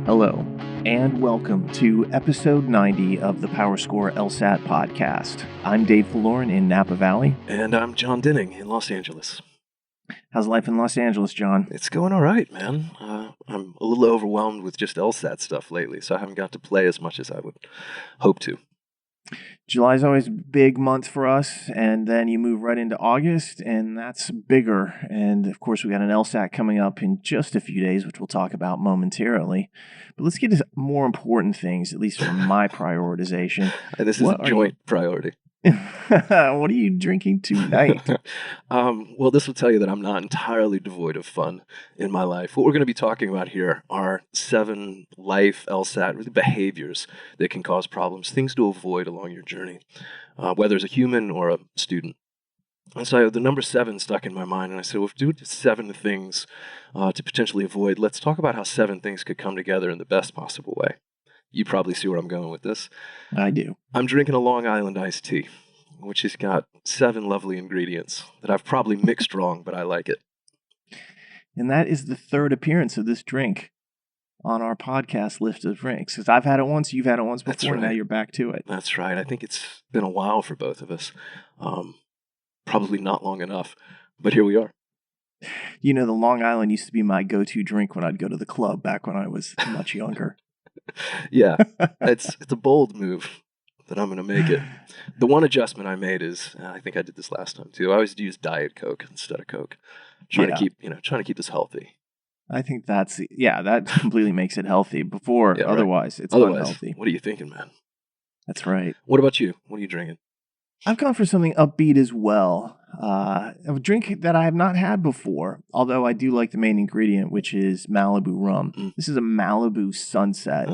Hello, and welcome to episode 90 of the PowerScore LSAT podcast. I'm Dave Valoren in Napa Valley. And I'm Jon Dinning in Los Angeles. How's life in Los Angeles, John? It's going all right, man. I'm a little overwhelmed with just LSAT stuff lately, so I haven't got to play as much as I would hope to. July's always a big month for us, and then you move right into August, and that's bigger. And of course, we got an LSAT coming up in just a few days, which we'll talk about momentarily. But let's get to more important things, at least from my prioritization. And this is a joint priority. What are you drinking tonight? Well, this will tell you that I'm not entirely devoid of fun in my life. What we're going to be talking about here are 7 life LSAT really behaviors that can cause problems, things to avoid along your journey, whether as a human or a student. And so the number 7 stuck in my mind, and I said, well, if we do 7 things to potentially avoid, let's talk about how 7 things could come together in the best possible way. You probably see where I'm going with this. I do. I'm drinking a Long Island iced tea, which has got 7 lovely ingredients that I've probably mixed wrong, but I like it. And that is the 3rd appearance of this drink on our podcast list of drinks. Because I've had it once, you've had it once before, and now you're back to it. That's right. I think it's been a while for both of us. Probably not long enough, but here we are. You know, the Long Island used to be my go-to drink when I'd go to the club back when I was much younger. Yeah, it's a bold move that I'm going to make it. The one adjustment I made is, I think I did this last time too. I always use Diet Coke instead of Coke, trying to keep this healthy. I think that completely makes it healthy. Otherwise, it's unhealthy. What are you thinking, man? That's right. What about you? What are you drinking? I've gone for something upbeat as well. A drink that I have not had before, although I do like the main ingredient, which is Malibu rum. This is a Malibu Sunset,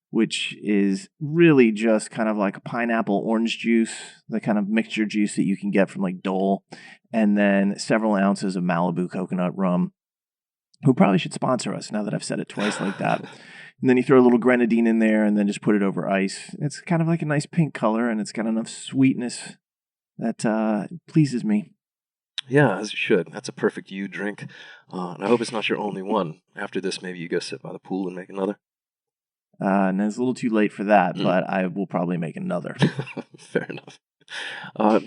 which is really just kind of like a pineapple orange juice, the kind of mixture juice that you can get from like Dole, and then several ounces of Malibu coconut rum, who probably should sponsor us now that I've said it twice like that. And then you throw a little grenadine in there and then just put it over ice. It's kind of like a nice pink color, and it's got enough sweetness that pleases me. Yeah, as you should. That's a perfect you drink. And I hope it's not your only one. After this, maybe you go sit by the pool and make another. And it's a little too late for that, but I will probably make another. Fair enough.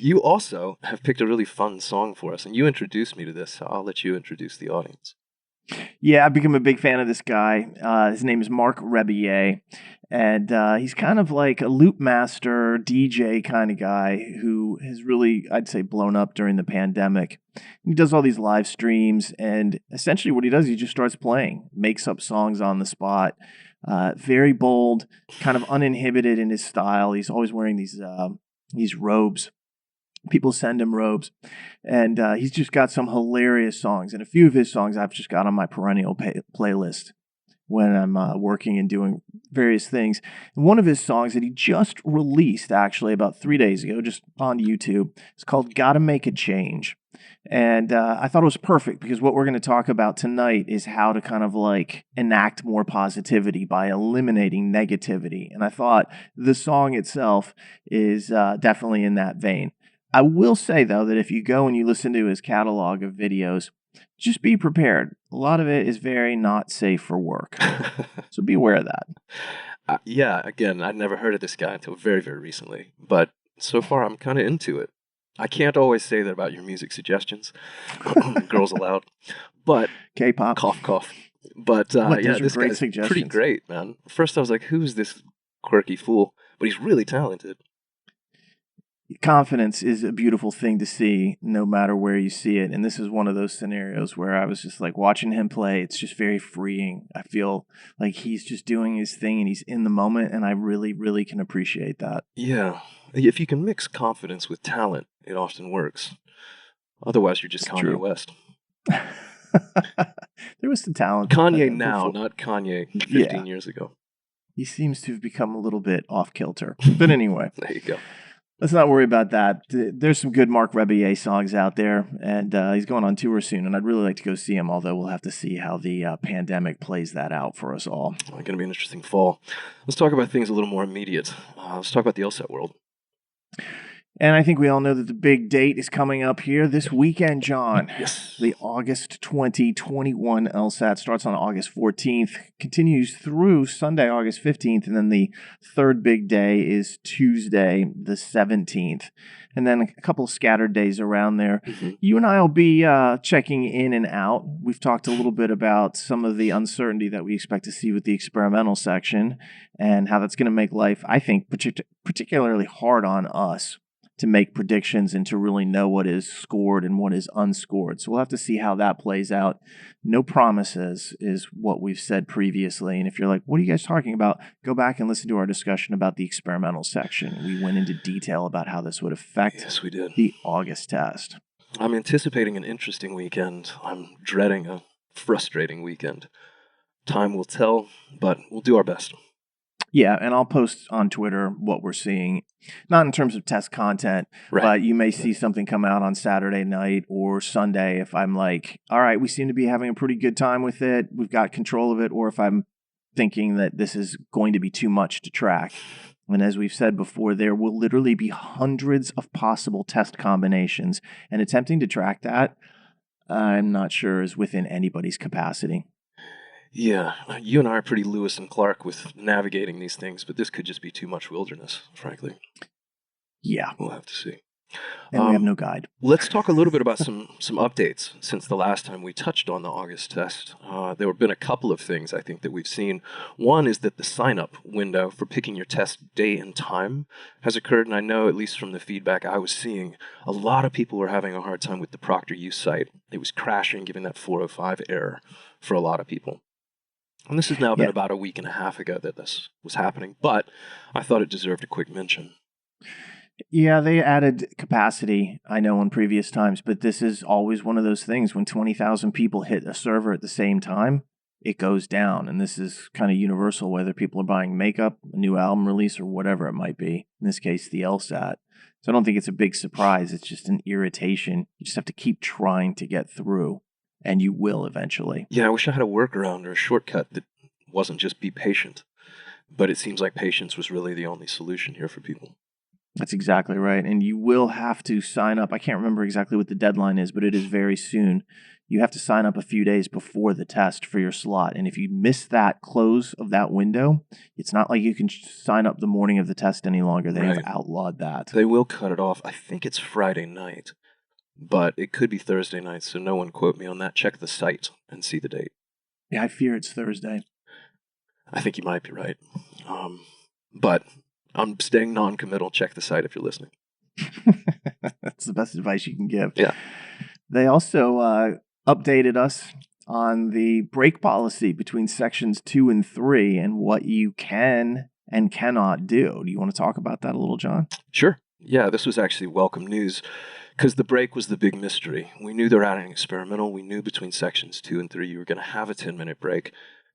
You also have picked a really fun song for us, and you introduced me to this, so I'll let you introduce the audience. Yeah, I've become a big fan of this guy. His name is Marc Rebillet, and he's kind of like a loop master, DJ kind of guy who has really, I'd say, blown up during the pandemic. He does all these live streams, and essentially what he does, he just starts playing, makes up songs on the spot. Very bold, kind of uninhibited in his style. He's always wearing these robes. People send him robes, and he's just got some hilarious songs. And a few of his songs I've just got on my perennial playlist when I'm working and doing various things. And one of his songs that he just released, actually, about 3 days ago, just on YouTube, is called Gotta Make a Change. And I thought it was perfect because what we're going to talk about tonight is how to kind of like enact more positivity by eliminating negativity. And I thought the song itself is definitely in that vein. I will say, though, that if you go and you listen to his catalog of videos, just be prepared. A lot of it is very not safe for work. So be aware of that. Yeah, again, I'd never heard of this guy until very, very recently. But so far, I'm kind of into it. I can't always say that about your music suggestions. Girls allowed. But K-pop. Cough, cough. But yeah, this guy's pretty great, man. First, I was like, who's this quirky fool? But he's really talented. Confidence is a beautiful thing to see no matter where you see it. And this is one of those scenarios where I was just like watching him play. It's just very freeing. I feel like he's just doing his thing and he's in the moment. And I really, really can appreciate that. Yeah. If you can mix confidence with talent, it often works. Otherwise, you're just Kanye West. There was some talent. Kanye now, not Kanye 15 years ago. He seems to have become a little bit off kilter. But anyway. There you go. Let's not worry about that. There's some good Marc Rebillet songs out there, and he's going on tour soon, and I'd really like to go see him, although we'll have to see how the pandemic plays that out for us all. It's going to be an interesting fall. Let's talk about things a little more immediate. Let's talk about the LSAT world. And I think we all know that the big date is coming up here this weekend, John. Yes. The August 2021 LSAT starts on August 14th, continues through Sunday, August 15th, and then the third big day is Tuesday, the 17th. And then a couple of scattered days around there. Mhm. You and I will be checking in and out. We've talked a little bit about some of the uncertainty that we expect to see with the experimental section and how that's going to make life, I think, particularly hard on us to make predictions and to really know what is scored and what is unscored. So we'll have to see how that plays out. No promises is what we've said previously. And if you're like, what are you guys talking about? Go back and listen to our discussion about the experimental section. We went into detail about how this would affect Yes, we did. the August test. I'm anticipating an interesting weekend. I'm dreading a frustrating weekend. Time will tell, but we'll do our best. Yeah, and I'll post on Twitter what we're seeing, not in terms of test content, Right. but you may see something come out on Saturday night or Sunday if I'm like, all right, we seem to be having a pretty good time with it. We've got control of it. Or if I'm thinking that this is going to be too much to track. And as we've said before, there will literally be hundreds of possible test combinations. And attempting to track that, I'm not sure is within anybody's capacity. Yeah, you and I are pretty Lewis and Clark with navigating these things, but this could just be too much wilderness, frankly. Yeah. We'll have to see. And we have no guide. Let's talk a little bit about some updates since the last time we touched on the August test. There have been a couple of things I think that we've seen. One is that the sign-up window for picking your test day and time has occurred, and I know, at least from the feedback I was seeing, a lot of people were having a hard time with the Proctor U site. It was crashing, giving that 405 error for a lot of people. And this has now been about a week and a half ago that this was happening, but I thought it deserved a quick mention. Yeah, they added capacity, I know, in previous times, but this is always one of those things. When 20,000 people hit a server at the same time, it goes down. And this is kind of universal, whether people are buying makeup, a new album release, or whatever it might be. In this case, the LSAT. So I don't think it's a big surprise. It's just an irritation. You just have to keep trying to get through, and you will eventually. Yeah, I wish I had a workaround or a shortcut that wasn't just be patient. But it seems like patience was really the only solution here for people. That's exactly right. And you will have to sign up. I can't remember exactly what the deadline is, but it is very soon. You have to sign up a few days before the test for your slot. And if you miss that close of that window, it's not like you can sign up the morning of the test any longer. They have outlawed that. They will cut it off. I think it's Friday night, but it could be Thursday night, so no one quote me on that. Check the site and see the date. Yeah, I fear it's Thursday. I think you might be right. But I'm staying non-committal. Check the site if you're listening. That's the best advice you can give. Yeah. They also updated us on the break policy between sections 2 and 3 and what you can and cannot do. Do you want to talk about that a little, John? Sure. Yeah, this was actually welcome news because the break was the big mystery. We knew they were adding experimental. We knew between sections 2 and 3 you were going to have a 10-minute break.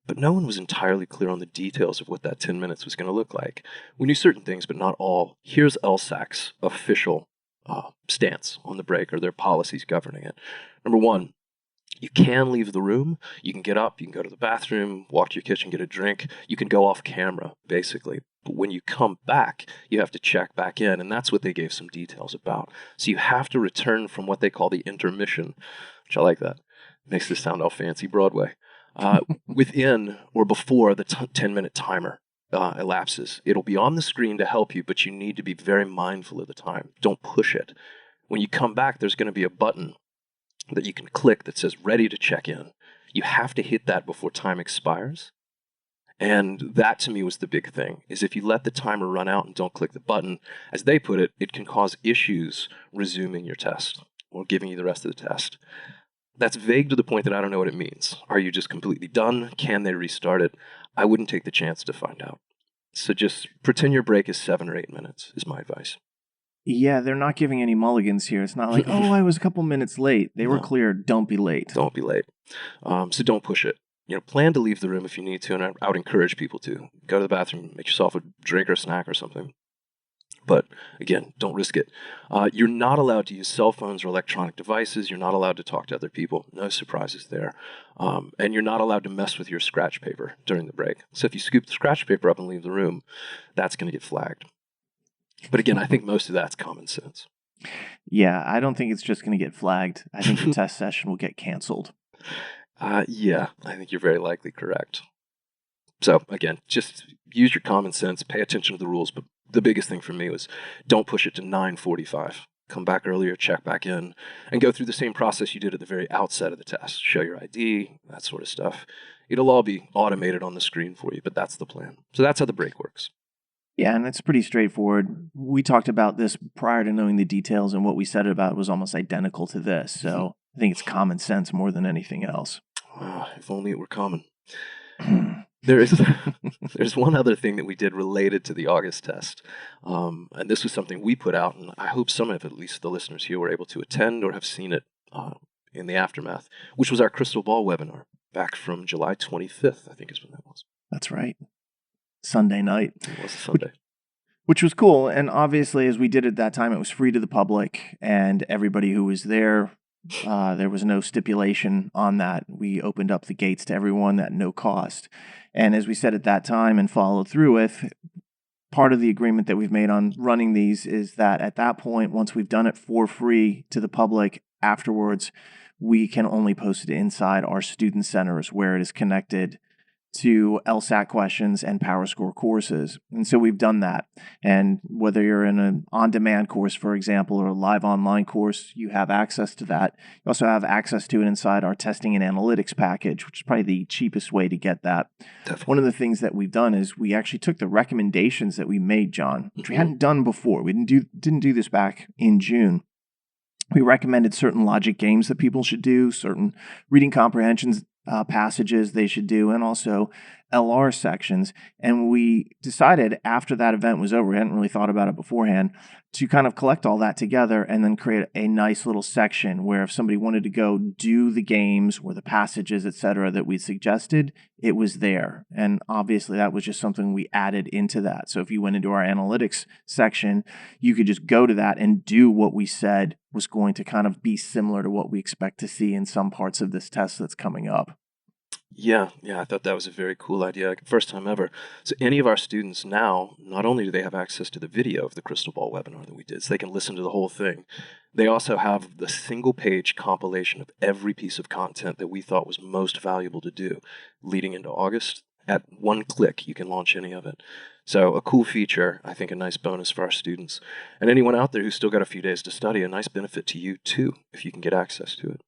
But no one was entirely clear on the details of what that 10 minutes was going to look like. We knew certain things, but not all. Here's LSAC's official stance on the break, or their policies governing it. Number one, you can leave the room. You can get up, you can go to the bathroom, walk to your kitchen, get a drink. You can go off camera, basically. But when you come back, you have to check back in, and that's what they gave some details about. So you have to return from what they call the intermission, which I like that. Makes this sound all fancy Broadway. Within or before the 10-minute timer elapses. It'll be on the screen to help you, but you need to be very mindful of the time. Don't push it. When you come back, there's going to be a button that you can click that says ready to check in. You have to hit that before time expires. And that to me was the big thing, is if you let the timer run out and don't click the button, as they put it, it can cause issues resuming your test or giving you the rest of the test. That's vague to the point that I don't know what it means. Are you just completely done? Can they restart it? I wouldn't take the chance to find out. So just pretend your break is 7 or 8 minutes is my advice. Yeah, they're not giving any mulligans here. It's not like, oh, I was a couple minutes late. They were clear, don't be late. Don't be late. So don't push it. Plan to leave the room if you need to, and I would encourage people to. Go to the bathroom, make yourself a drink or a snack or something. But again, don't risk it. You're not allowed to use cell phones or electronic devices. You're not allowed to talk to other people. No surprises there. And you're not allowed to mess with your scratch paper during the break. So if you scoop the scratch paper up and leave the room, that's going to get flagged. But again, I think most of that's common sense. Yeah, I don't think it's just going to get flagged. I think the test session will get canceled. Yeah, I think you're very likely correct. So again, just use your common sense, pay attention to the rules. But the biggest thing for me was don't push it to 9:45. Come back earlier, check back in, and go through the same process you did at the very outset of the test. Show your ID, that sort of stuff. It'll all be automated on the screen for you, but that's the plan. So that's how the break works. Yeah, and it's pretty straightforward. We talked about this prior to knowing the details, and what we said about it was almost identical to this. So I think it's common sense more than anything else. If only it were common. There's one other thing that we did related to the August test, and this was something we put out, and I hope some of at least the listeners here were able to attend or have seen it in the aftermath, which was our crystal ball webinar back from July 25th, I think is when that was. That's right. Sunday night. It was a Sunday. Which was cool. And obviously, as we did at that time, it was free to the public and everybody who was there. There was no stipulation on that. We opened up the gates to everyone at no cost. And as we said at that time and followed through with, part of the agreement that we've made on running these is that at that point, once we've done it for free to the public, afterwards, we can only post it inside our student centers where it is connected to LSAT questions and PowerScore courses. And so we've done that. And whether you're in an on-demand course, for example, or a live online course, you have access to that. You also have access to it inside our testing and analytics package, which is probably the cheapest way to get that. Definitely. One of the things that we've done is we actually took the recommendations that we made, John, which we hadn't done before. We didn't do this back in June. We recommended certain logic games that people should do, certain reading comprehensions passages they should do, and also LR sections. And we decided after that event was over, we hadn't really thought about it beforehand, to kind of collect all that together and then create a nice little section where if somebody wanted to go do the games or the passages, etc., that we suggested, it was there. And obviously that was just something we added into that. So if you went into our analytics section, you could just go to that and do what we said was going to kind of be similar to what we expect to see in some parts of this test that's coming up. Yeah, I thought that was a very cool idea. First time ever. So any of our students now, not only do they have access to the video of the Crystal Ball webinar that we did, so they can listen to the whole thing, they also have the single page compilation of every piece of content that we thought was most valuable to do leading into August. At one click, you can launch any of it. So a cool feature, I think a nice bonus for our students. And anyone out there who's still got a few days to study, a nice benefit to you too, if you can get access to it.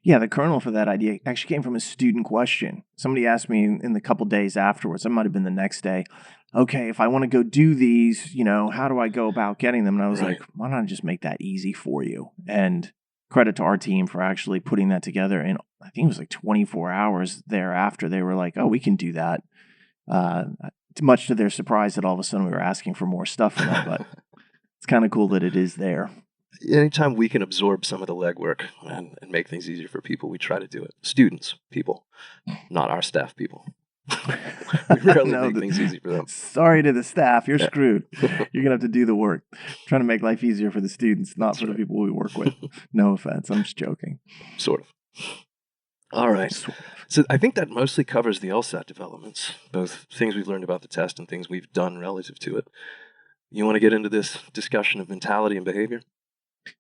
Yeah, the kernel for that idea actually came from a student question. Somebody asked me in the couple days afterwards, it might have been the next day, okay, if I want to go do these, how do I go about getting them? And I was like, why don't I just make that easy for you? And credit to our team for actually putting that together. And I think it was like 24 hours thereafter, they were like, oh, we can do that. Much to their surprise that all of a sudden we were asking for more stuff from them, but it's kind of cool that it is there. Anytime we can absorb some of the legwork and make things easier for people, we try to do it. Students, people, not our staff people. We rarely make things easy for them. Sorry to the staff, you're screwed. You're going to have to do the work. Trying to make life easier for the students, not for the people we work with. No offense, I'm just joking. Sort of. All right. So I think that mostly covers the LSAT developments, both things we've learned about the test and things we've done relative to it. You want to get into this discussion of mentality and behavior?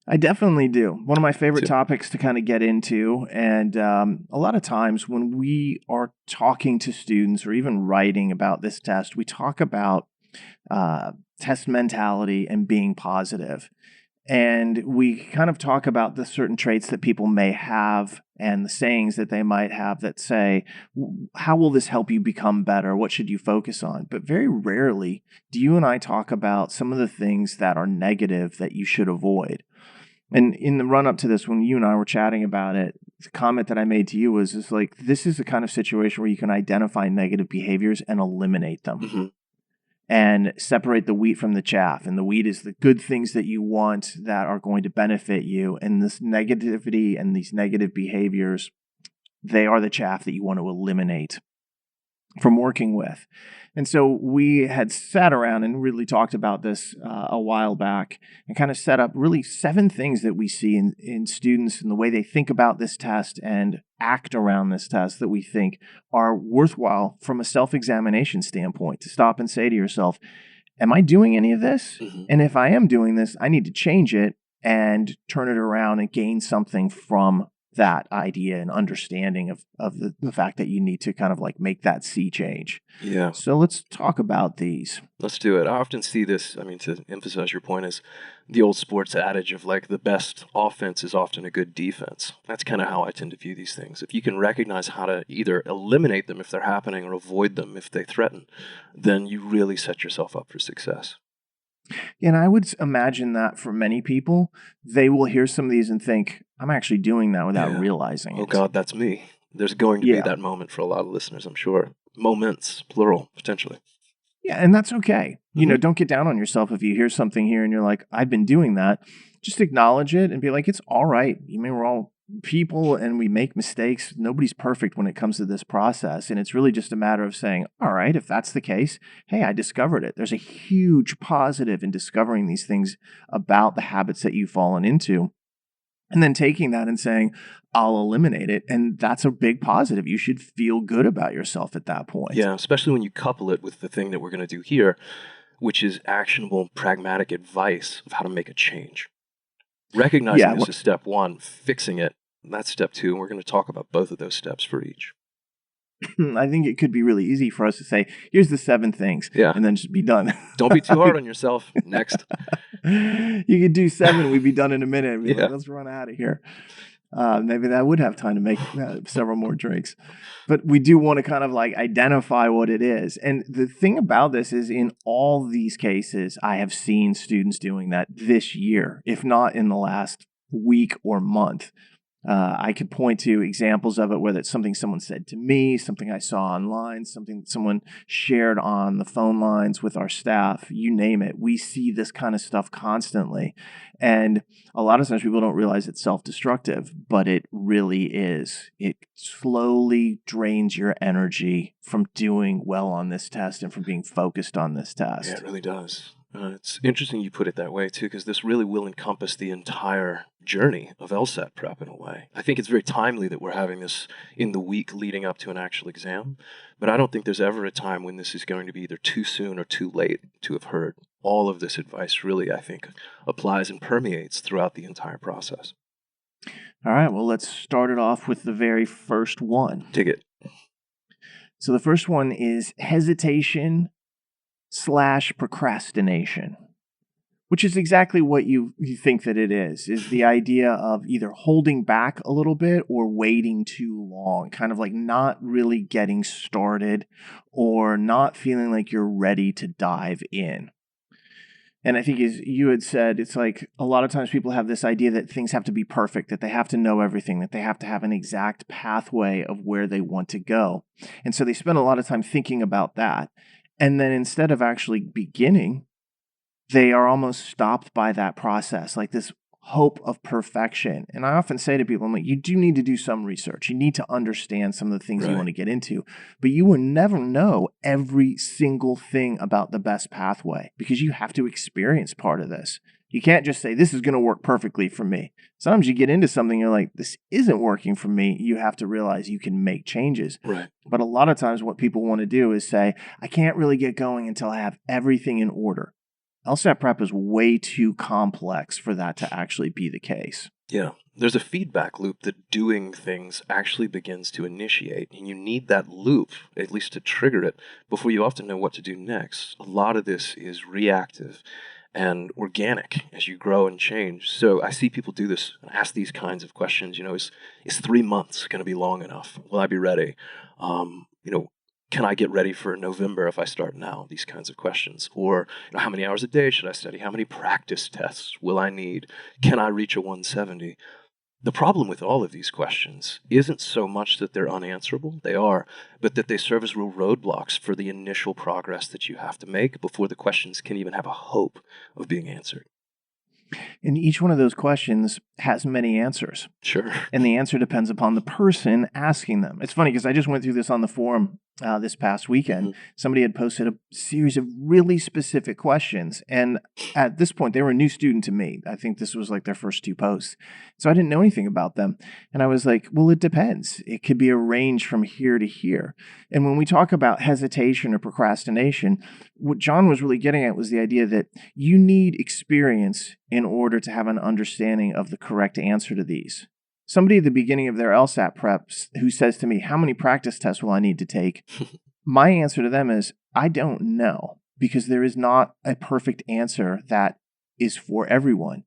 I definitely do. One of my favorite topics to kind of get into. And a lot of times when we are talking to students or even writing about this test, we talk about test mentality and being positive. And we kind of talk about the certain traits that people may have and the sayings that they might have that say, how will this help you become better? What should you focus on? But very rarely do you and I talk about some of the things that are negative that you should avoid. And in the run up to this, when you and I were chatting about it, the comment that I made to you was just like, this is the kind of situation where you can identify negative behaviors and eliminate them. And separate the wheat from the chaff. And the wheat is the good things that you want that are going to benefit you. And this negativity and these negative behaviors, they are the chaff that you want to eliminate from working with. And so we had sat around and really talked about this a while back and kind of set up really 7 things that we see in students and the way they think about this test and act around this test that we think are worthwhile from a self-examination standpoint to stop and say to yourself, am I doing any of this? Mm-hmm. And if I am doing this, I need to change it and turn it around and gain something from that idea and understanding of the fact that you need to kind of like make that sea change. Yeah. So let's talk about these. Let's do it. I often see this, I mean, to emphasize your point, is the old sports adage of like the best offense is often a good defense. That's kind of how I tend to view these things. If you can recognize how to either eliminate them if they're happening or avoid them if they threaten, then you really set yourself up for success. And I would imagine that for many people, they will hear some of these and think, I'm actually doing that without realizing it. Oh, God, that's me. There's going to be that moment for a lot of listeners, I'm sure. Moments, plural, potentially. Yeah, and that's okay. You know, don't get down on yourself if you hear something here and you're like, I've been doing that. Just acknowledge it and be like, it's all right. You mean, we're all people and we make mistakes. Nobody's perfect when it comes to this process. And it's really just a matter of saying, all right, if that's the case, hey, I discovered it. There's a huge positive in discovering these things about the habits that you've fallen into. And then taking that and saying, I'll eliminate it. And that's a big positive. You should feel good about yourself at that point. Yeah, especially when you couple it with the thing that we're going to do here, which is actionable, pragmatic advice of how to make a change. Recognizing this is step one, fixing it, that's step two. And we're going to talk about both of those steps for each. I think it could be really easy for us to say, here's the 7 things, and then just be done. Don't be too hard on yourself. Next. You could do 7, we'd be done in a minute. And be like, let's run out of here. Maybe that would have time to make several more drinks. But we do want to kind of like identify what it is. And the thing about this is in all these cases, I have seen students doing that this year, if not in the last week or month. I could point to examples of it, whether it's something someone said to me, something I saw online, something that someone shared on the phone lines with our staff, you name it. We see this kind of stuff constantly. And a lot of times people don't realize it's self-destructive, but it really is. It slowly drains your energy from doing well on this test and from being focused on this test. Yeah, it really does. It's interesting you put it that way, too, because this really will encompass the entire journey of LSAT prep in a way. I think it's very timely that we're having this in the week leading up to an actual exam, but I don't think there's ever a time when this is going to be either too soon or too late to have heard. All of this advice really, I think, applies and permeates throughout the entire process. All right, well, let's start it off with the very first one. Dig it. So the first one is hesitation/procrastination, which is exactly what you think that it is the idea of either holding back a little bit or waiting too long, kind of like not really getting started or not feeling like you're ready to dive in. And I think as you had said, it's like a lot of times people have this idea that things have to be perfect, that they have to know everything, that they have to have an exact pathway of where they want to go. And so they spend a lot of time thinking about that. And then instead of actually beginning, they are almost stopped by that process, like this hope of perfection. And I often say to people, I'm like, you do need to do some research. You need to understand some of the things you want to get into, but you will never know every single thing about the best pathway because you have to experience part of this. You can't just say, this is going to work perfectly for me. Sometimes you get into something, you're like, this isn't working for me. You have to realize you can make changes. Right. But a lot of times what people want to do is say, I can't really get going until I have everything in order. LSAT prep is way too complex for that to actually be the case. Yeah. There's a feedback loop that doing things actually begins to initiate, and you need that loop, at least to trigger it, before you often know what to do next. A lot of this is reactive and organic as you grow and change. So I see people do this and ask these kinds of questions. Is 3 months going to be long enough? Will I be ready? Can I get ready for November if I start now? These kinds of questions. Or how many hours a day should I study? How many practice tests will I need? Can I reach a 170? The problem with all of these questions isn't so much that they're unanswerable, they are, but that they serve as real roadblocks for the initial progress that you have to make before the questions can even have a hope of being answered. And each one of those questions has many answers. Sure. And the answer depends upon the person asking them. It's funny because I just went through this on the forum this past weekend. Mhm. Somebody had posted a series of really specific questions. And at this point, they were a new student to me. I think this was like their first 2 posts. So I didn't know anything about them. And I was like, well, it depends. It could be a range from here to here. And when we talk about hesitation or procrastination, what Jon was really getting at was the idea that you need experience in order to have an understanding of the correct answer to these. Somebody at the beginning of their LSAT preps who says to me, how many practice tests will I need to take? My answer to them is, I don't know, because there is not a perfect answer that is for everyone.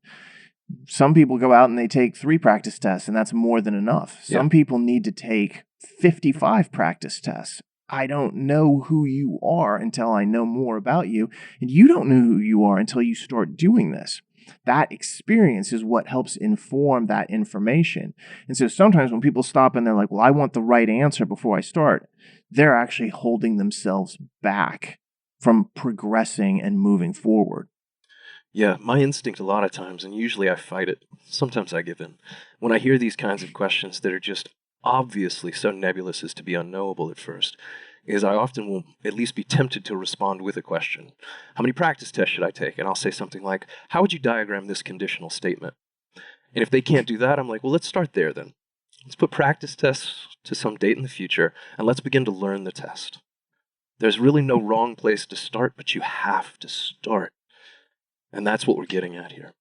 Some people go out and they take 3 practice tests, and that's more than enough. Some people need to take 55 practice tests. I don't know who you are until I know more about you, and you don't know who you are until you start doing this. That experience is what helps inform that information. And so sometimes when people stop and they're like, well, I want the right answer before I start, they're actually holding themselves back from progressing and moving forward. Yeah, my instinct a lot of times, and usually I fight it, sometimes I give in. When I hear these kinds of questions that are just obviously so nebulous as to be unknowable at first, is I often will at least be tempted to respond with a question. How many practice tests should I take? And I'll say something like, how would you diagram this conditional statement? And if they can't do that, I'm like, well, let's start there then. Let's put practice tests to some date in the future, and let's begin to learn the test. There's really no wrong place to start, but you have to start. And that's what we're getting at here.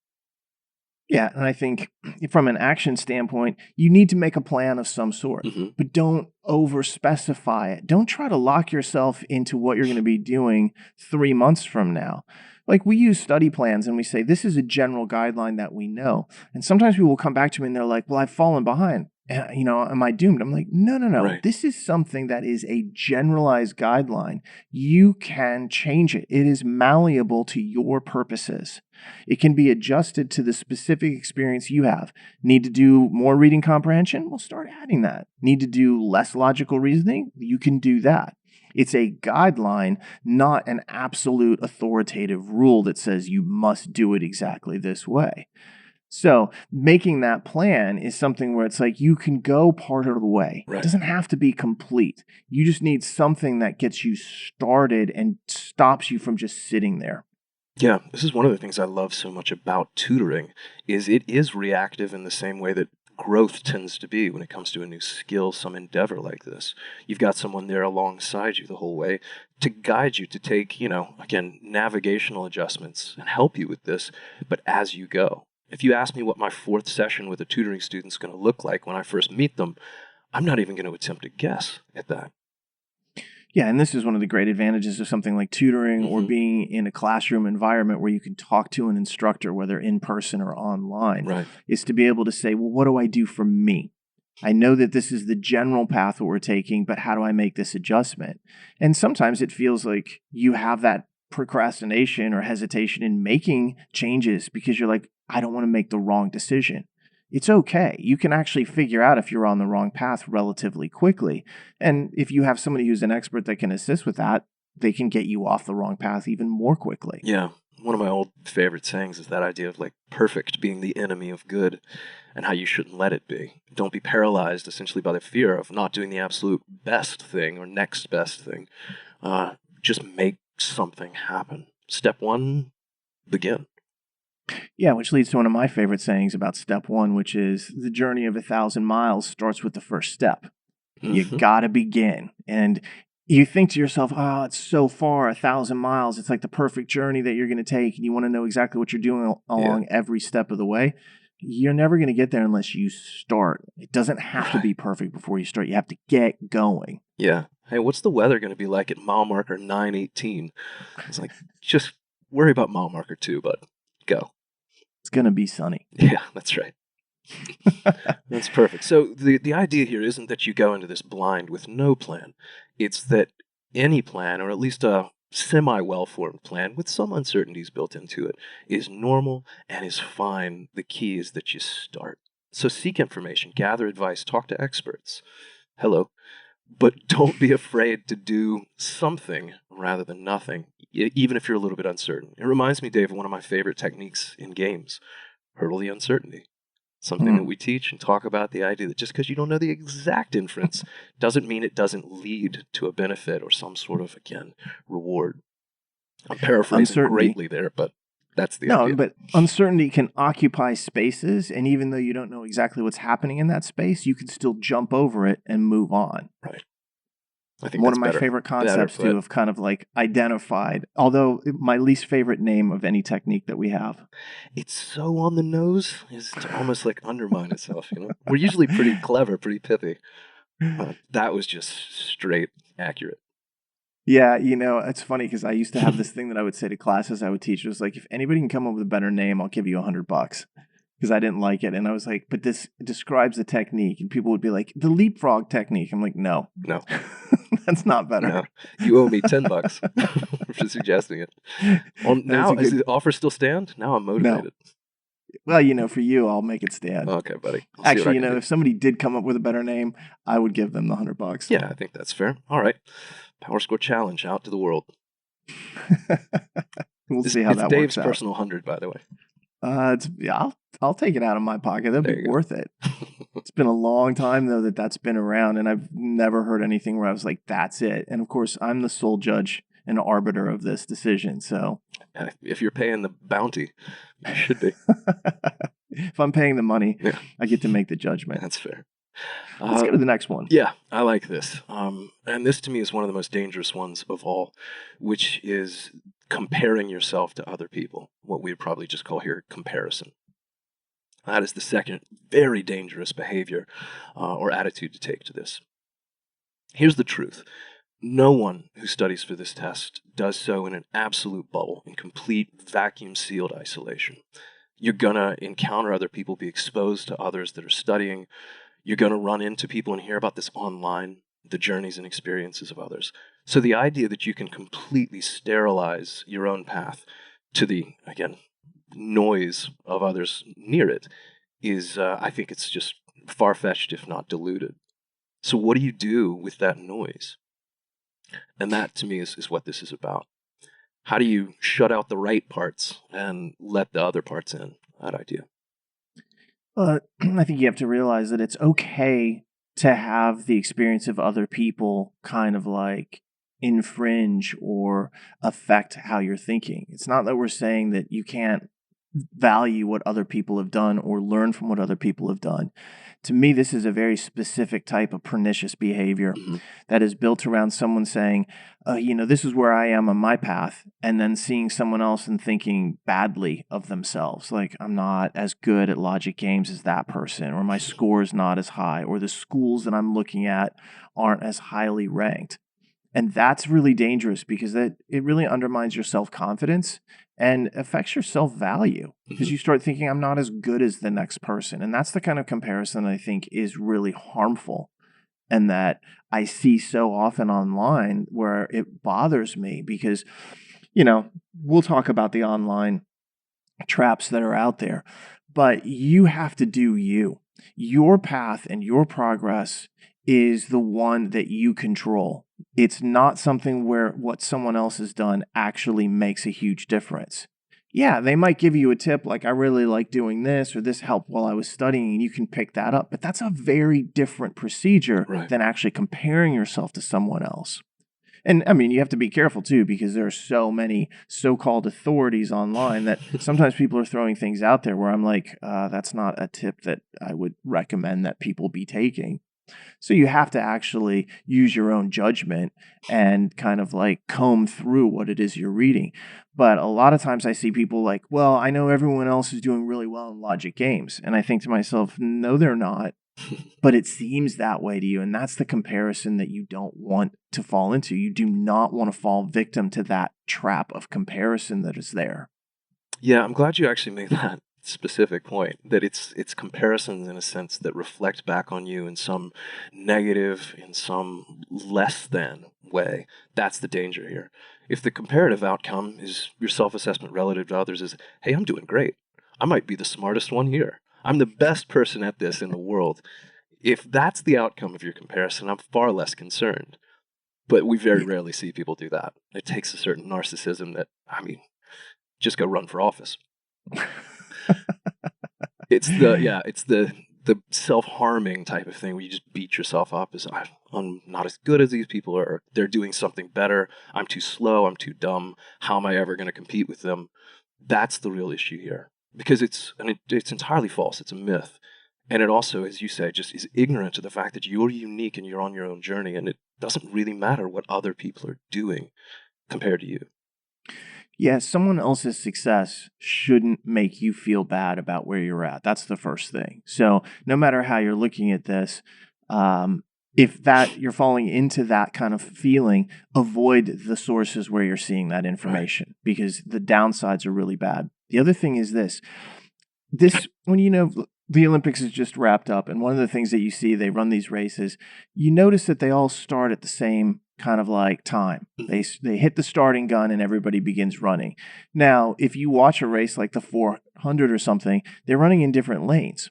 Yeah, and I think from an action standpoint, you need to make a plan of some sort, but don't over specify it. Don't try to lock yourself into what you're going to be doing 3 months from now. Like we use study plans and we say, this is a general guideline that we know. And sometimes people will come back to me and they're like, well, I've fallen behind. Am I doomed? I'm like, no. Right. This is something that is a generalized guideline. You can change it. It is malleable to your purposes. It can be adjusted to the specific experience you have. Need to do more reading comprehension? We'll start adding that. Need to do less logical reasoning? You can do that. It's a guideline, not an absolute authoritative rule that says you must do it exactly this way. So making that plan is something where it's like you can go part of the way. Right. It doesn't have to be complete. You just need something that gets you started and stops you from just sitting there. Yeah, this is one of the things I love so much about tutoring is it is reactive in the same way that growth tends to be when it comes to a new skill, some endeavor like this. You've got someone there alongside you the whole way to guide you to take, again, navigational adjustments and help you with this, but as you go. If you ask me what my 4th session with a tutoring student is going to look like when I first meet them, I'm not even going to attempt to guess at that. Yeah, and this is one of the great advantages of something like tutoring or being in a classroom environment where you can talk to an instructor, whether in person or online, Right. is to be able to say, well, what do I do for me? I know that this is the general path that we're taking, but how do I make this adjustment? And sometimes it feels like you have that procrastination or hesitation in making changes because you're like, I don't want to make the wrong decision. It's okay. You can actually figure out if you're on the wrong path relatively quickly. And if you have somebody who's an expert that can assist with that, they can get you off the wrong path even more quickly. Yeah. One of my old favorite sayings is that idea of like perfect being the enemy of good and how you shouldn't let it be. Don't be paralyzed essentially by the fear of not doing the absolute best thing or next best thing. Just make something happen. Step 1, begin. Yeah, which leads to one of my favorite sayings about step 1, which is the journey of 1,000 miles starts with the first step. You gotta begin. And you think to yourself, oh, it's so far, 1,000 miles. It's like the perfect journey that you're going to take. And you want to know exactly what you're doing along every step of the way. You're never going to get there unless you start. It doesn't have to be perfect before you start. You have to get going. Yeah. Hey, what's the weather going to be like at mile marker 9:18? It's like, just worry about mile marker 2, but go. It's going to be sunny. Yeah, that's right. That's perfect. So the idea here isn't that you go into this blind with no plan. It's that any plan, or at least a semi-well-formed plan with some uncertainties built into it, is normal and is fine. The key is that you start. So seek information, gather advice, talk to experts. Hello. But don't be afraid to do something rather than nothing, even if you're a little bit uncertain. It reminds me, Dave, of one of my favorite techniques in games, hurdle the uncertainty. Something that we teach and talk about, the idea that just because you don't know the exact inference doesn't mean it doesn't lead to a benefit or some sort of, again, reward. I'm paraphrasing Uncertainty. greatly there, but that's the No, idea. but uncertainty can occupy spaces, and even though you don't know exactly what's happening in that space, you can still jump over it and move on. Right. I think One that's of my better. favorite Better concepts put. too of kind of like identified, although my least favorite name of any technique that we have. It's so on the nose is to almost like undermine itself, you know? We're usually pretty clever, pretty pithy. That was just straight accurate. Yeah, you know, it's funny because I used to have this thing that I would say to classes I would teach. It was like, if anybody can come up with a better name, I'll give you $100 because I didn't like it. And I was like, but this describes the technique. And people would be like, the leapfrog technique. I'm like, no, No, that's not better. no. You owe me $10 for suggesting it. Well, now, does the offer still stand? Now I'm motivated. Well, you know, for you, I'll make it stand. Okay, buddy. Actually, you know, if somebody did come up with a better name, I would give them the $100. Yeah, I think that's fair. All right. PowerScore challenge out to the world. We'll see how it's that Dave's works out. personal 100, by the way. I'll take it out of my pocket. That'd be worth it. It's been a long time though that's been around, and I've never heard anything where I was like, "That's it." And of course, I'm the sole judge and arbiter of this decision. So, if you're paying the bounty, you should be. If I'm paying the money, I get to make the judgment. That's fair. Let's go to the next one. Yeah, I like this. And this to me is one of the most dangerous ones of all, which is comparing yourself to other people, what we would probably just call here comparison. That is the second very dangerous behavior or attitude to take to this. Here's the truth. No one who studies for this test does so in an absolute bubble, in complete vacuum-sealed isolation. You're going to encounter other people, be exposed to others that are studying. You're going to run into people and hear about this online, the journeys and experiences of others. So the idea that you can completely sterilize your own path to the, again, noise of others near it is, I think it's just far-fetched, if not deluded. So what do you do with that noise? And that, to me, is what this is about. How do you shut out the right parts and let the other parts in? That idea. I think you have to realize that it's okay to have the experience of other people kind of like infringe or affect how you're thinking. It's not that we're saying that you can't value what other people have done or learn from what other people have done. To me, this is a very specific type of pernicious behavior that is built around someone saying, you know, this is where I am on my path, and then seeing someone else and thinking badly of themselves. Like, I'm not as good at logic games as that person, or my score is not as high, or the schools that I'm looking at aren't as highly ranked. And that's really dangerous because it really undermines your self-confidence and affects your self-value because you start thinking, I'm not as good as the next person. And that's the kind of comparison I think is really harmful and that I see so often online where it bothers me because, you know, we'll talk about the online traps that are out there, but you have to do you. Your path and your progress is the one that you control. It's not something where what someone else has done actually makes a huge difference. Yeah, they might give you a tip like, I really like doing this or this helped while I was studying, and you can pick that up. But that's a very different procedure than actually comparing yourself to someone else. And I mean, you have to be careful too, because there are so many so-called authorities online that sometimes people are throwing things out there where I'm like, that's not a tip that I would recommend that people be taking. So you have to actually use your own judgment and kind of like comb through what it is you're reading. But a lot of times I see people like, well, I know everyone else is doing really well in logic games. And I think to myself, no, they're not. But it seems that way to you. And that's the comparison that you don't want to fall into. You do not want to fall victim to that trap of comparison that is there. Yeah, I'm glad you actually made that specific point, that it's comparisons in a sense that reflect back on you in some negative, in some less than way. That's the danger here. If the comparative outcome is your self-assessment relative to others is, hey, I'm doing great. I might be the smartest one here. I'm the best person at this in the world. If that's the outcome of your comparison, I'm far less concerned. But we very rarely see people do that. It takes a certain narcissism that, I mean, just go run for office. It's the self-harming type of thing where you just beat yourself up as I'm not as good as these people, or they're doing something better. I'm too slow. I'm too dumb. How am I ever going to compete with them? That's the real issue here, because it's entirely false. It's a myth. And it also, as you say, just is ignorant to the fact that you're unique and you're on your own journey, and it doesn't really matter what other people are doing compared to you. Yeah, someone else's success shouldn't make you feel bad about where you're at. That's the first thing. So no matter how you're looking at this, if that you're falling into that kind of feeling, avoid the sources where you're seeing that information, because the downsides are really bad. The other thing is this when the Olympics is just wrapped up, and one of the things that you see, they run these races, you notice that they all start at the same kind of like time. They hit the starting gun and everybody begins running. Now, if you watch a race like the 400 or something, they're running in different lanes.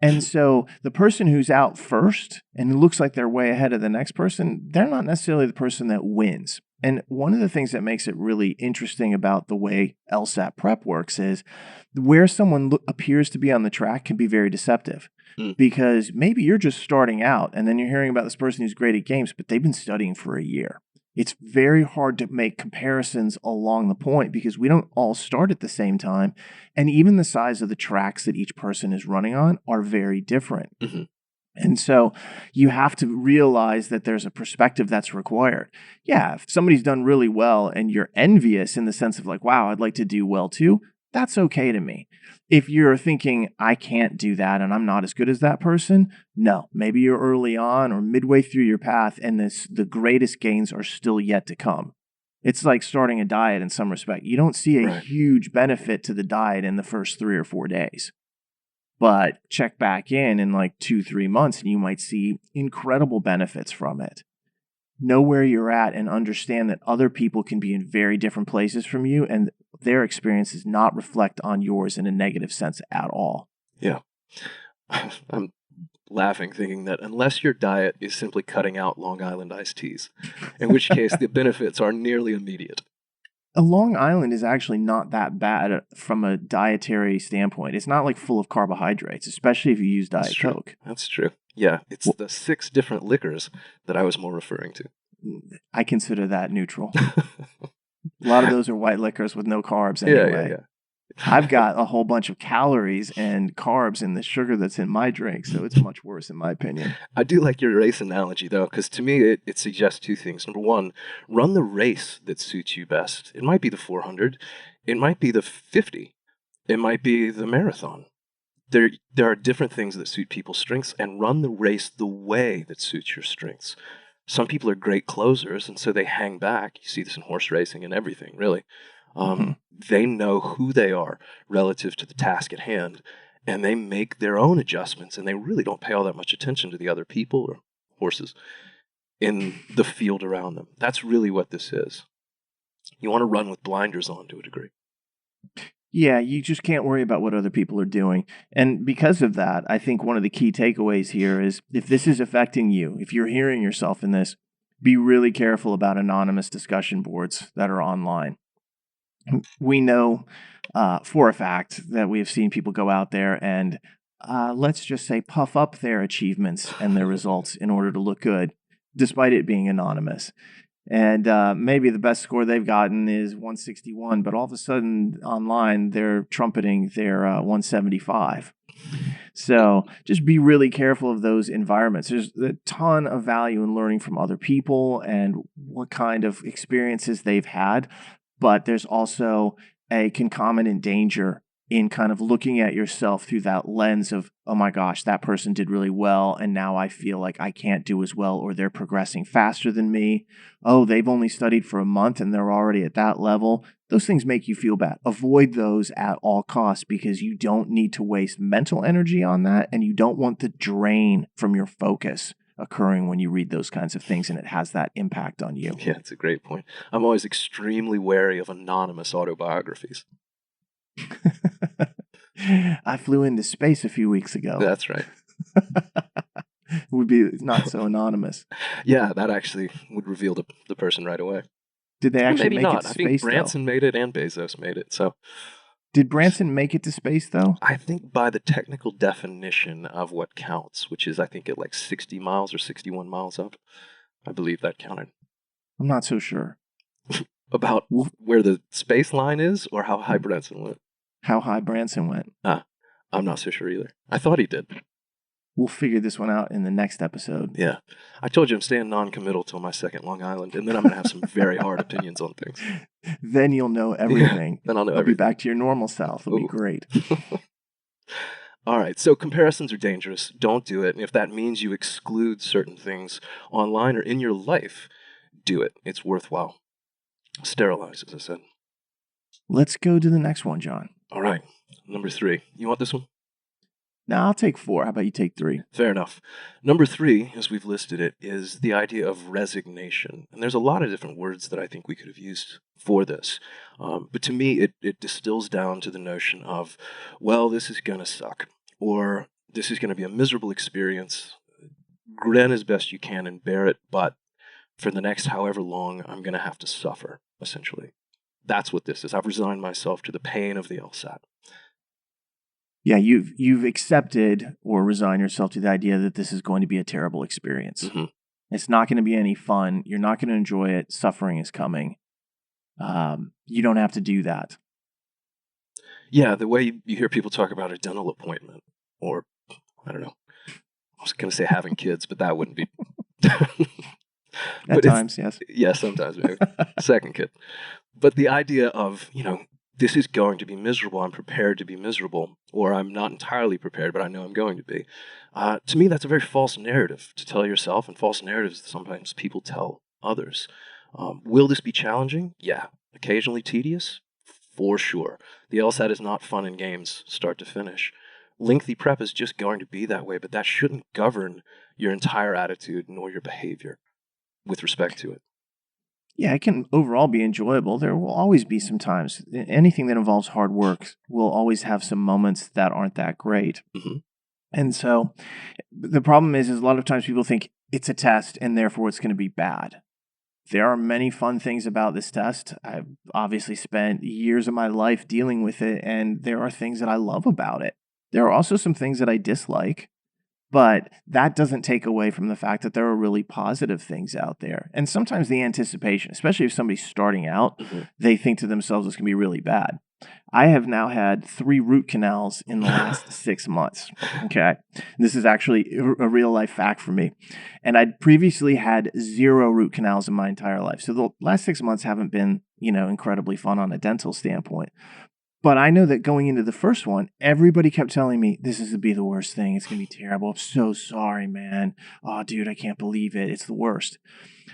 And so the person who's out first and it looks like they're way ahead of the next person, they're not necessarily the person that wins. And one of the things that makes it really interesting about the way LSAT prep works is where someone appears to be on the track can be very deceptive. Because maybe you're just starting out and then you're hearing about this person who's great at games, but they've been studying for a year. It's very hard to make comparisons along the point because we don't all start at the same time. And even the size of the tracks that each person is running on are very different. Mm-hmm. And so you have to realize that there's a perspective that's required. Yeah, if somebody's done really well and you're envious in the sense of like, wow, I'd like to do well too, that's okay to me. If you're thinking, I can't do that and I'm not as good as that person, no, maybe you're early on or midway through your path and the greatest gains are still yet to come. It's like starting a diet in some respect. You don't see a huge benefit to the diet in the first 3 or 4 days. But check back in like 2-3 months and you might see incredible benefits from it. Know where you're at and understand that other people can be in very different places from you and their experience does not reflect on yours in a negative sense at all. Yeah. I'm laughing thinking that unless your diet is simply cutting out Long Island iced teas, in which case the benefits are nearly immediate. A Long Island is actually not that bad from a dietary standpoint. It's not like full of carbohydrates, especially if you use Diet Coke. That's true. Yeah, it's the 6 different liquors that I was more referring to. I consider that neutral. A lot of those are white liquors with no carbs anyway. Yeah. I've got a whole bunch of calories and carbs in the sugar that's in my drink, so it's much worse in my opinion. I do like your race analogy, though, because to me it suggests 2 things. Number one, run the race that suits you best. It might be the 400. It might be the 50. It might be the marathon. There are different things that suit people's strengths, and run the race the way that suits your strengths. Some people are great closers, and so they hang back. You see this in horse racing and everything, really. They know who they are relative to the task at hand, and they make their own adjustments, and they really don't pay all that much attention to the other people or horses in the field around them. That's really what this is. You want to run with blinders on to a degree. Yeah, you just can't worry about what other people are doing. And because of that, I think one of the key takeaways here is if this is affecting you, if you're hearing yourself in this, be really careful about anonymous discussion boards that are online. We know for a fact that we have seen people go out there and let's just say puff up their achievements and their results in order to look good, despite it being anonymous. And maybe the best score they've gotten is 161, but all of a sudden online they're trumpeting their 175. So just be really careful of those environments. There's a ton of value in learning from other people and what kind of experiences they've had, but there's also a concomitant danger in kind of looking at yourself through that lens of, oh my gosh, that person did really well, and now I feel like I can't do as well, or they're progressing faster than me. Oh, they've only studied for a month and they're already at that level. Those things make you feel bad. Avoid those at all costs because you don't need to waste mental energy on that, and you don't want the drain from your focus occurring when you read those kinds of things and it has that impact on you. Yeah, it's a great point. I'm always extremely wary of anonymous autobiographies. I flew into space a few weeks ago. That's right. would be not so anonymous. Yeah, that actually would reveal the person right away. Did they Or actually maybe make it not. to I think space, though? Branson made it and Bezos made it. So Did Branson make it to space, though? I think by the technical definition of what counts, which is I think at like 60 miles or 61 miles up, I believe that counted. I'm not so sure. About where the space line is or how high Branson went? How high Branson went. I'm not so sure either. I thought he did. We'll figure this one out in the next episode. Yeah. I told you I'm staying non-committal till my second Long Island, and then I'm going to have some very hard opinions on things. Then you'll know everything. Yeah, then I'll know You'll everything. be back to your normal self. It'll be great. All right, so comparisons are dangerous. Don't do it. And if that means you exclude certain things online or in your life, do it. It's worthwhile. Sterilize, as I said. Let's go to the next one, John. All right, number 3. You want this one? No, I'll take 4. How about you take 3? Fair enough. Number 3, as we've listed it, is the idea of resignation. And there's a lot of different words that I think we could have used for this. But to me, it distills down to the notion of, well, this is going to suck. Or this is going to be a miserable experience. Grin as best you can and bear it. But for the next however long, I'm going to have to suffer, essentially. That's what this is. I've resigned myself to the pain of the LSAT. Yeah, you've accepted or resigned yourself to the idea that this is going to be a terrible experience. Mm-hmm. It's not going to be any fun. You're not going to enjoy it. Suffering is coming. You don't have to do that. Yeah, the way you hear people talk about a dental appointment, or, I don't know, I was going to say having kids, but that wouldn't be. At times, yes. Yeah, sometimes, maybe. Second kid. But the idea of, this is going to be miserable. I'm prepared to be miserable, or I'm not entirely prepared, but I know I'm going to be. To me, that's a very false narrative to tell yourself, and false narratives that sometimes people tell others. Will this be challenging? Yeah. Occasionally tedious? For sure. The LSAT is not fun and games, start to finish. Lengthy prep is just going to be that way, but that shouldn't govern your entire attitude nor your behavior with respect to it. Yeah, it can overall be enjoyable. There will always be some times. Anything that involves hard work will always have some moments that aren't that great. Mm-hmm. And so the problem is a lot of times people think it's a test and therefore it's going to be bad. There are many fun things about this test. I've obviously spent years of my life dealing with it, and there are things that I love about it. There are also some things that I dislike. But that doesn't take away from the fact that there are really positive things out there. And sometimes the anticipation, especially if somebody's starting out, they think to themselves it's going to be really bad. I have now had 3 root canals in the last 6 months. Okay. This is actually a real life fact for me. And I'd previously had 0 root canals in my entire life. So the last 6 months haven't been, incredibly fun on a dental standpoint. But I know that going into the first one, everybody kept telling me, this is going to be the worst thing. It's going to be terrible. I'm so sorry, man. Oh, dude, I can't believe it. It's the worst.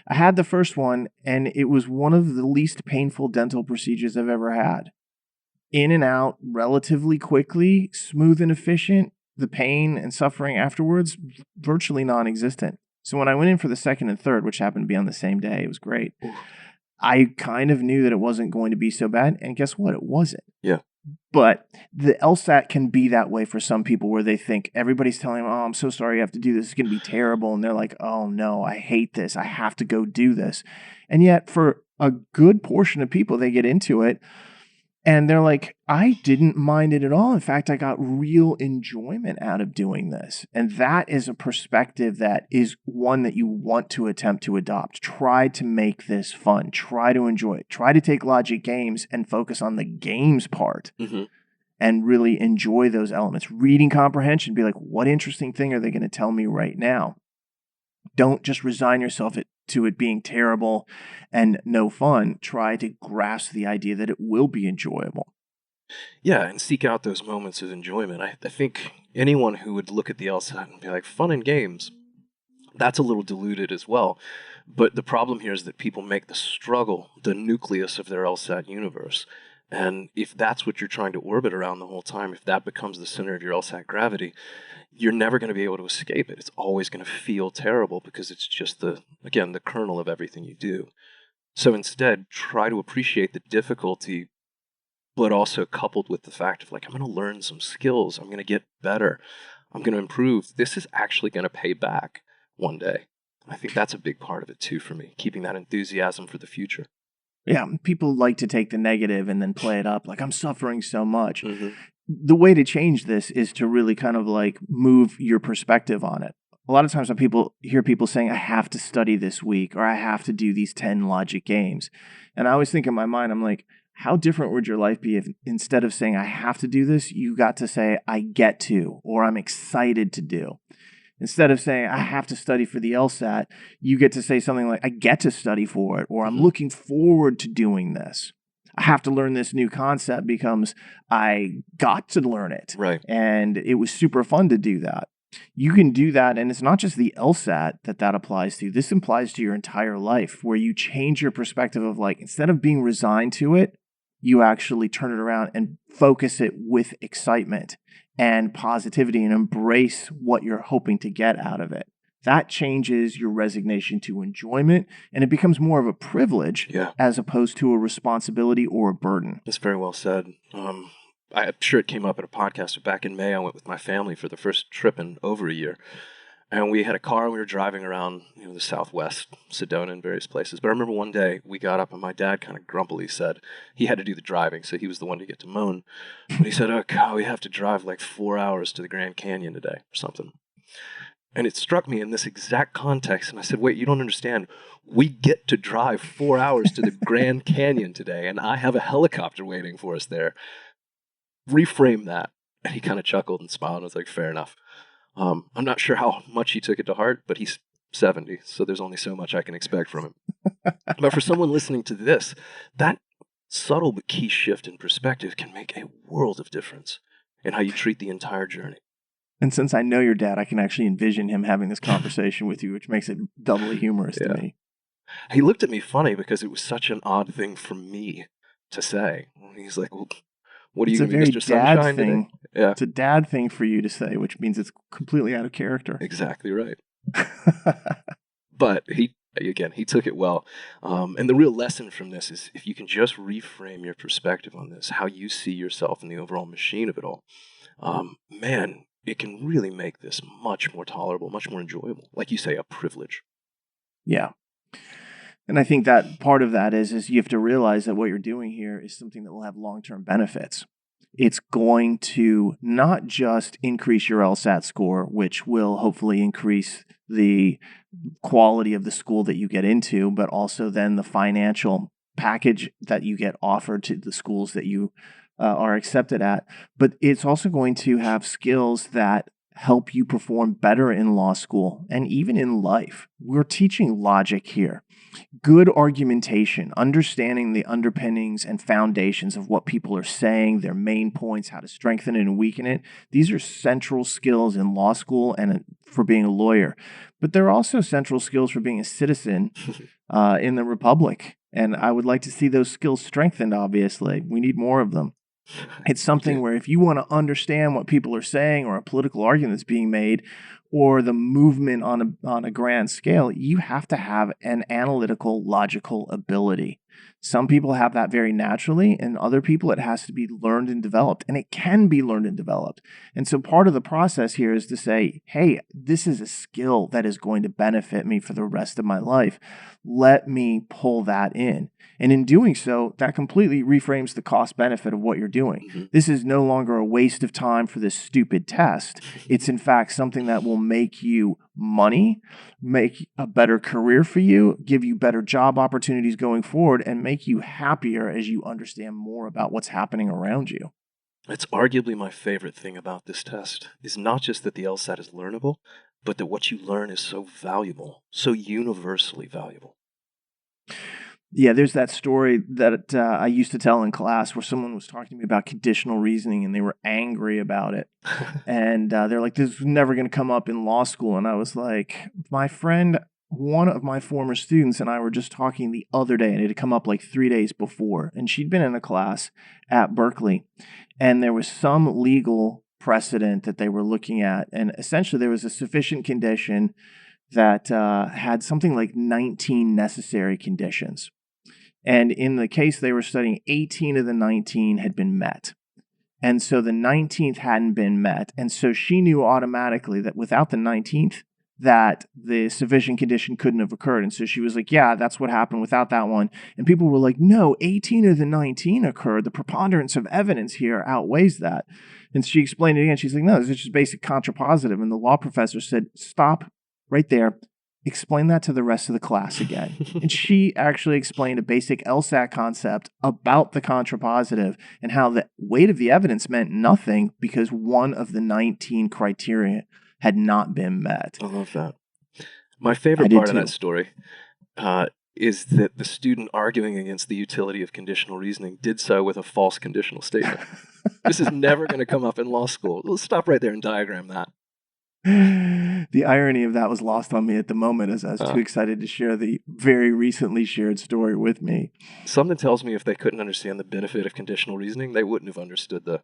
I had the first one, and it was one of the least painful dental procedures I've ever had. In and out relatively quickly, smooth and efficient. The pain and suffering afterwards, virtually non-existent. So when I went in for the second and third, which happened to be on the same day, it was great. I kind of knew that it wasn't going to be so bad, and guess what? It wasn't. Yeah. But the LSAT can be that way for some people where they think everybody's telling them, oh, I'm so sorry you have to do this. It's going to be terrible. And they're like, oh, no, I hate this. I have to go do this. And yet for a good portion of people, they get into it and they're like, I didn't mind it at all. In fact, I got real enjoyment out of doing this. And that is a perspective that is one that you want to attempt to adopt. Try to make this fun. Try to enjoy it. Try to take logic games and focus on the games part and really enjoy those elements. Reading comprehension, be like, what interesting thing are they going to tell me right now? Don't just resign yourself to it being terrible and no fun. Try to grasp the idea that it will be enjoyable. Yeah, and seek out those moments of enjoyment. I think anyone who would look at the LSAT and be like, fun and games, that's a little diluted as well. But the problem here is that people make the struggle the nucleus of their LSAT universe. And if that's what you're trying to orbit around the whole time, if that becomes the center of your LSAT gravity, you're never going to be able to escape it. It's always going to feel terrible because it's just the kernel of everything you do. So instead, try to appreciate the difficulty, but also coupled with the fact of like, I'm going to learn some skills. I'm going to get better. I'm going to improve. This is actually going to pay back. one day. I think that's a big part of it too for me, keeping that enthusiasm for the future. Yeah, people like to take the negative and then play it up like I'm suffering so much. Mm-hmm. The way to change this is to really kind of like move your perspective on it. A lot of times when people hear people saying, I have to study this week or I have to do these 10 logic games. And I always think in my mind, I'm like, how different would your life be if instead of saying, I have to do this, you got to say, I get to, or I'm excited to do. Instead of saying, I have to study for the LSAT, you get to say something like, I get to study for it, or I'm looking forward to doing this. I have to learn this new concept becomes I got to learn it. Right. And it was super fun to do that. You can do that. And it's not just the LSAT that applies to. This applies to your entire life where you change your perspective of like, instead of being resigned to it, you actually turn it around and focus it with excitement and positivity and embrace what you're hoping to get out of it. That changes your resignation to enjoyment, and it becomes more of a privilege as opposed to a responsibility or a burden. That's very well said. I'm sure it came up at a podcast, but back in May, I went with my family for the first trip in over a year. And we had a car, and we were driving around, the Southwest, Sedona, and various places. But I remember one day we got up, and my dad kind of grumpily said he had to do the driving, so he was the one to get to moan. But he said, "Oh God, we have to drive like 4 hours to the Grand Canyon today, or something." And it struck me in this exact context, and I said, "Wait, you don't understand. We get to drive 4 hours to the Grand Canyon today, and I have a helicopter waiting for us there. Reframe that." And he kind of chuckled and smiled, and I was like, "Fair enough." I'm not sure how much he took it to heart, but he's 70, so there's only so much I can expect from him. But for someone listening to this, that subtle but key shift in perspective can make a world of difference in how you treat the entire journey. And since I know your dad, I can actually envision him having this conversation with you, which makes it doubly humorous to me. He looked at me funny because it was such an odd thing for me to say. He's like, "Well, what are you going to be, Mr. Sunshine today?" Yeah. It's a dad thing for you to say, which means it's completely out of character. Exactly right. But he took it well. And the real lesson from this is if you can just reframe your perspective on this, how you see yourself in the overall machine of it all, man, it can really make this much more tolerable, much more enjoyable. Like you say, a privilege. Yeah. And I think that part of that is you have to realize that what you're doing here is something that will have long-term benefits. It's going to not just increase your LSAT score, which will hopefully increase the quality of the school that you get into, but also then the financial package that you get offered to the schools that you are accepted at. But it's also going to have skills that help you perform better in law school and even in life. We're teaching logic here. Good argumentation, understanding the underpinnings and foundations of what people are saying, their main points, how to strengthen it and weaken it. These are central skills in law school and for being a lawyer. But they're also central skills for being a citizen in the Republic. And I would like to see those skills strengthened, obviously. We need more of them. It's something where if you want to understand what people are saying or a political argument that's being made or the movement on a grand scale, you have to have an analytical, logical ability. Some people have that very naturally, and other people it has to be learned and developed, and it can be learned and developed. And so part of the process here is to say, hey, this is a skill that is going to benefit me for the rest of my life. Let me pull that in. And in doing so, that completely reframes the cost benefit of what you're doing. Mm-hmm. This is no longer a waste of time for this stupid test. It's in fact something that will make you money, make a better career for you, give you better job opportunities going forward, and make you happier as you understand more about what's happening around you. It's arguably my favorite thing about this test is not just that the LSAT is learnable, but that what you learn is so valuable, so universally valuable. Yeah, there's that story that I used to tell in class where someone was talking to me about conditional reasoning and they were angry about it. And they're like, this is never going to come up in law school. And I was like, my friend, one of my former students and I were just talking the other day, and it had come up like 3 days before. And she'd been in a class at Berkeley, and there was some legal precedent that they were looking at. And essentially there was a sufficient condition that had something like 19 necessary conditions. And in the case they were studying, 18 of the 19 had been met. And so the 19th hadn't been met. And so she knew automatically that without the 19th, that the sufficient condition couldn't have occurred. And so she was like, yeah, that's what happened without that one. And people were like, no, 18 of the 19 occurred. The preponderance of evidence here outweighs that. And she explained it again. She's like, no, this is just basic contrapositive. And the law professor said, stop right there. Explain that to the rest of the class again. And she actually explained a basic LSAT concept about the contrapositive and how the weight of the evidence meant nothing because one of the 19 criteria had not been met. I love that. My favorite part of that story is that the student arguing against the utility of conditional reasoning did so with a false conditional statement. This is never going to come up in law school. Let's stop right there and diagram that. The irony of that was lost on me at the moment as I was too excited to share the very recently shared story with me. Something tells me if they couldn't understand the benefit of conditional reasoning, they wouldn't have understood the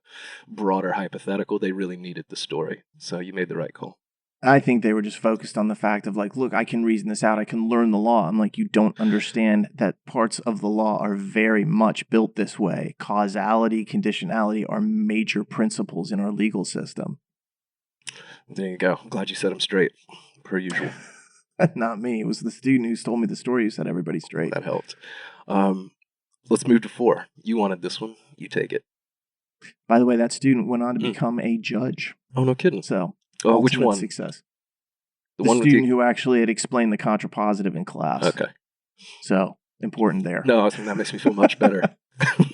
broader hypothetical. They really needed the story. So you made the right call. I think they were just focused on the fact of like, look, I can reason this out. I can learn the law. I'm like, you don't understand that parts of the law are very much built this way. Causality, conditionality are major principles in our legal system. There you go. I'm glad you set them straight, per usual. Not me. It was the student who told me the story who set everybody straight. That helped. Let's move to 4. You wanted this one. You take it. By the way, that student went on to become a judge. Oh, no kidding. So, which one? Success. The one student who actually had explained the contrapositive in class. Okay. So, important there. No, I think that makes me feel much better.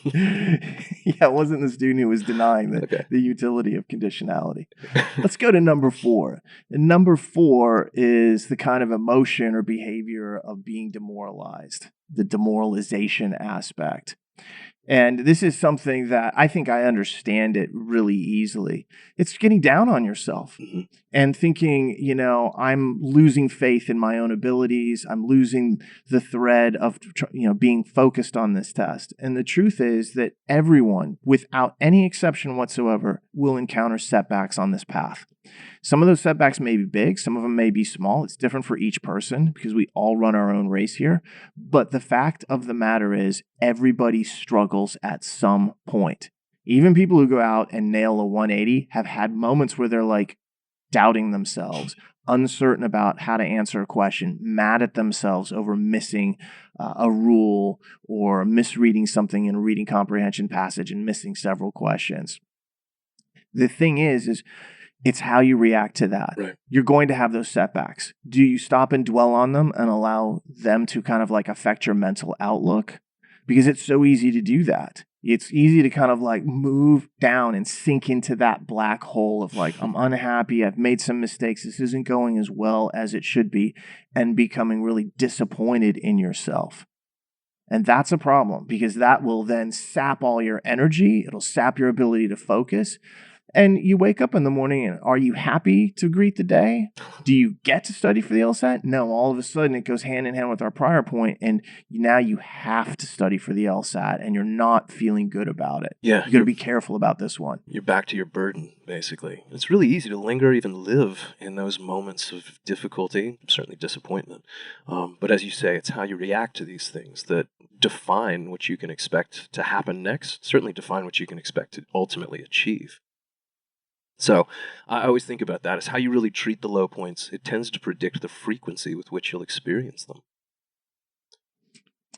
Yeah, it wasn't the student who was denying the utility of conditionality. Let's go to number 4. And number 4 is the kind of emotion or behavior of being demoralized, the demoralization aspect. And this is something that I think I understand it really easily. It's getting down on yourself and thinking, you know, I'm losing faith in my own abilities. I'm losing the thread of, being focused on this test. And the truth is that everyone, without any exception whatsoever, will encounter setbacks on this path. Some of those setbacks may be big. Some of them may be small. It's different for each person because we all run our own race here. But the fact of the matter is everybody struggles at some point. Even people who go out and nail a 180 have had moments where they're like doubting themselves, uncertain about how to answer a question, mad at themselves over missing a rule or misreading something in a reading comprehension passage and missing several questions. The thing is it's how you react to that. Right. You're going to have those setbacks. Do you stop and dwell on them and allow them to kind of like affect your mental outlook? Because it's so easy to do that. It's easy to kind of like move down and sink into that black hole of like, I'm unhappy, I've made some mistakes, this isn't going as well as it should be, and becoming really disappointed in yourself. And that's a problem because that will then sap all your energy. It'll sap your ability to focus. And you wake up in the morning and are you happy to greet the day? Do you get to study for the LSAT? No, all of a sudden it goes hand in hand with our prior point, and now you have to study for the LSAT and you're not feeling good about it. Yeah. You got to be careful about this one. You're back to your burden, basically. It's really easy to linger, even live in those moments of difficulty, certainly disappointment. But as you say, it's how you react to these things that define what you can expect to happen next, certainly define what you can expect to ultimately achieve. So I always think about that as how you really treat the low points. It tends to predict the frequency with which you'll experience them.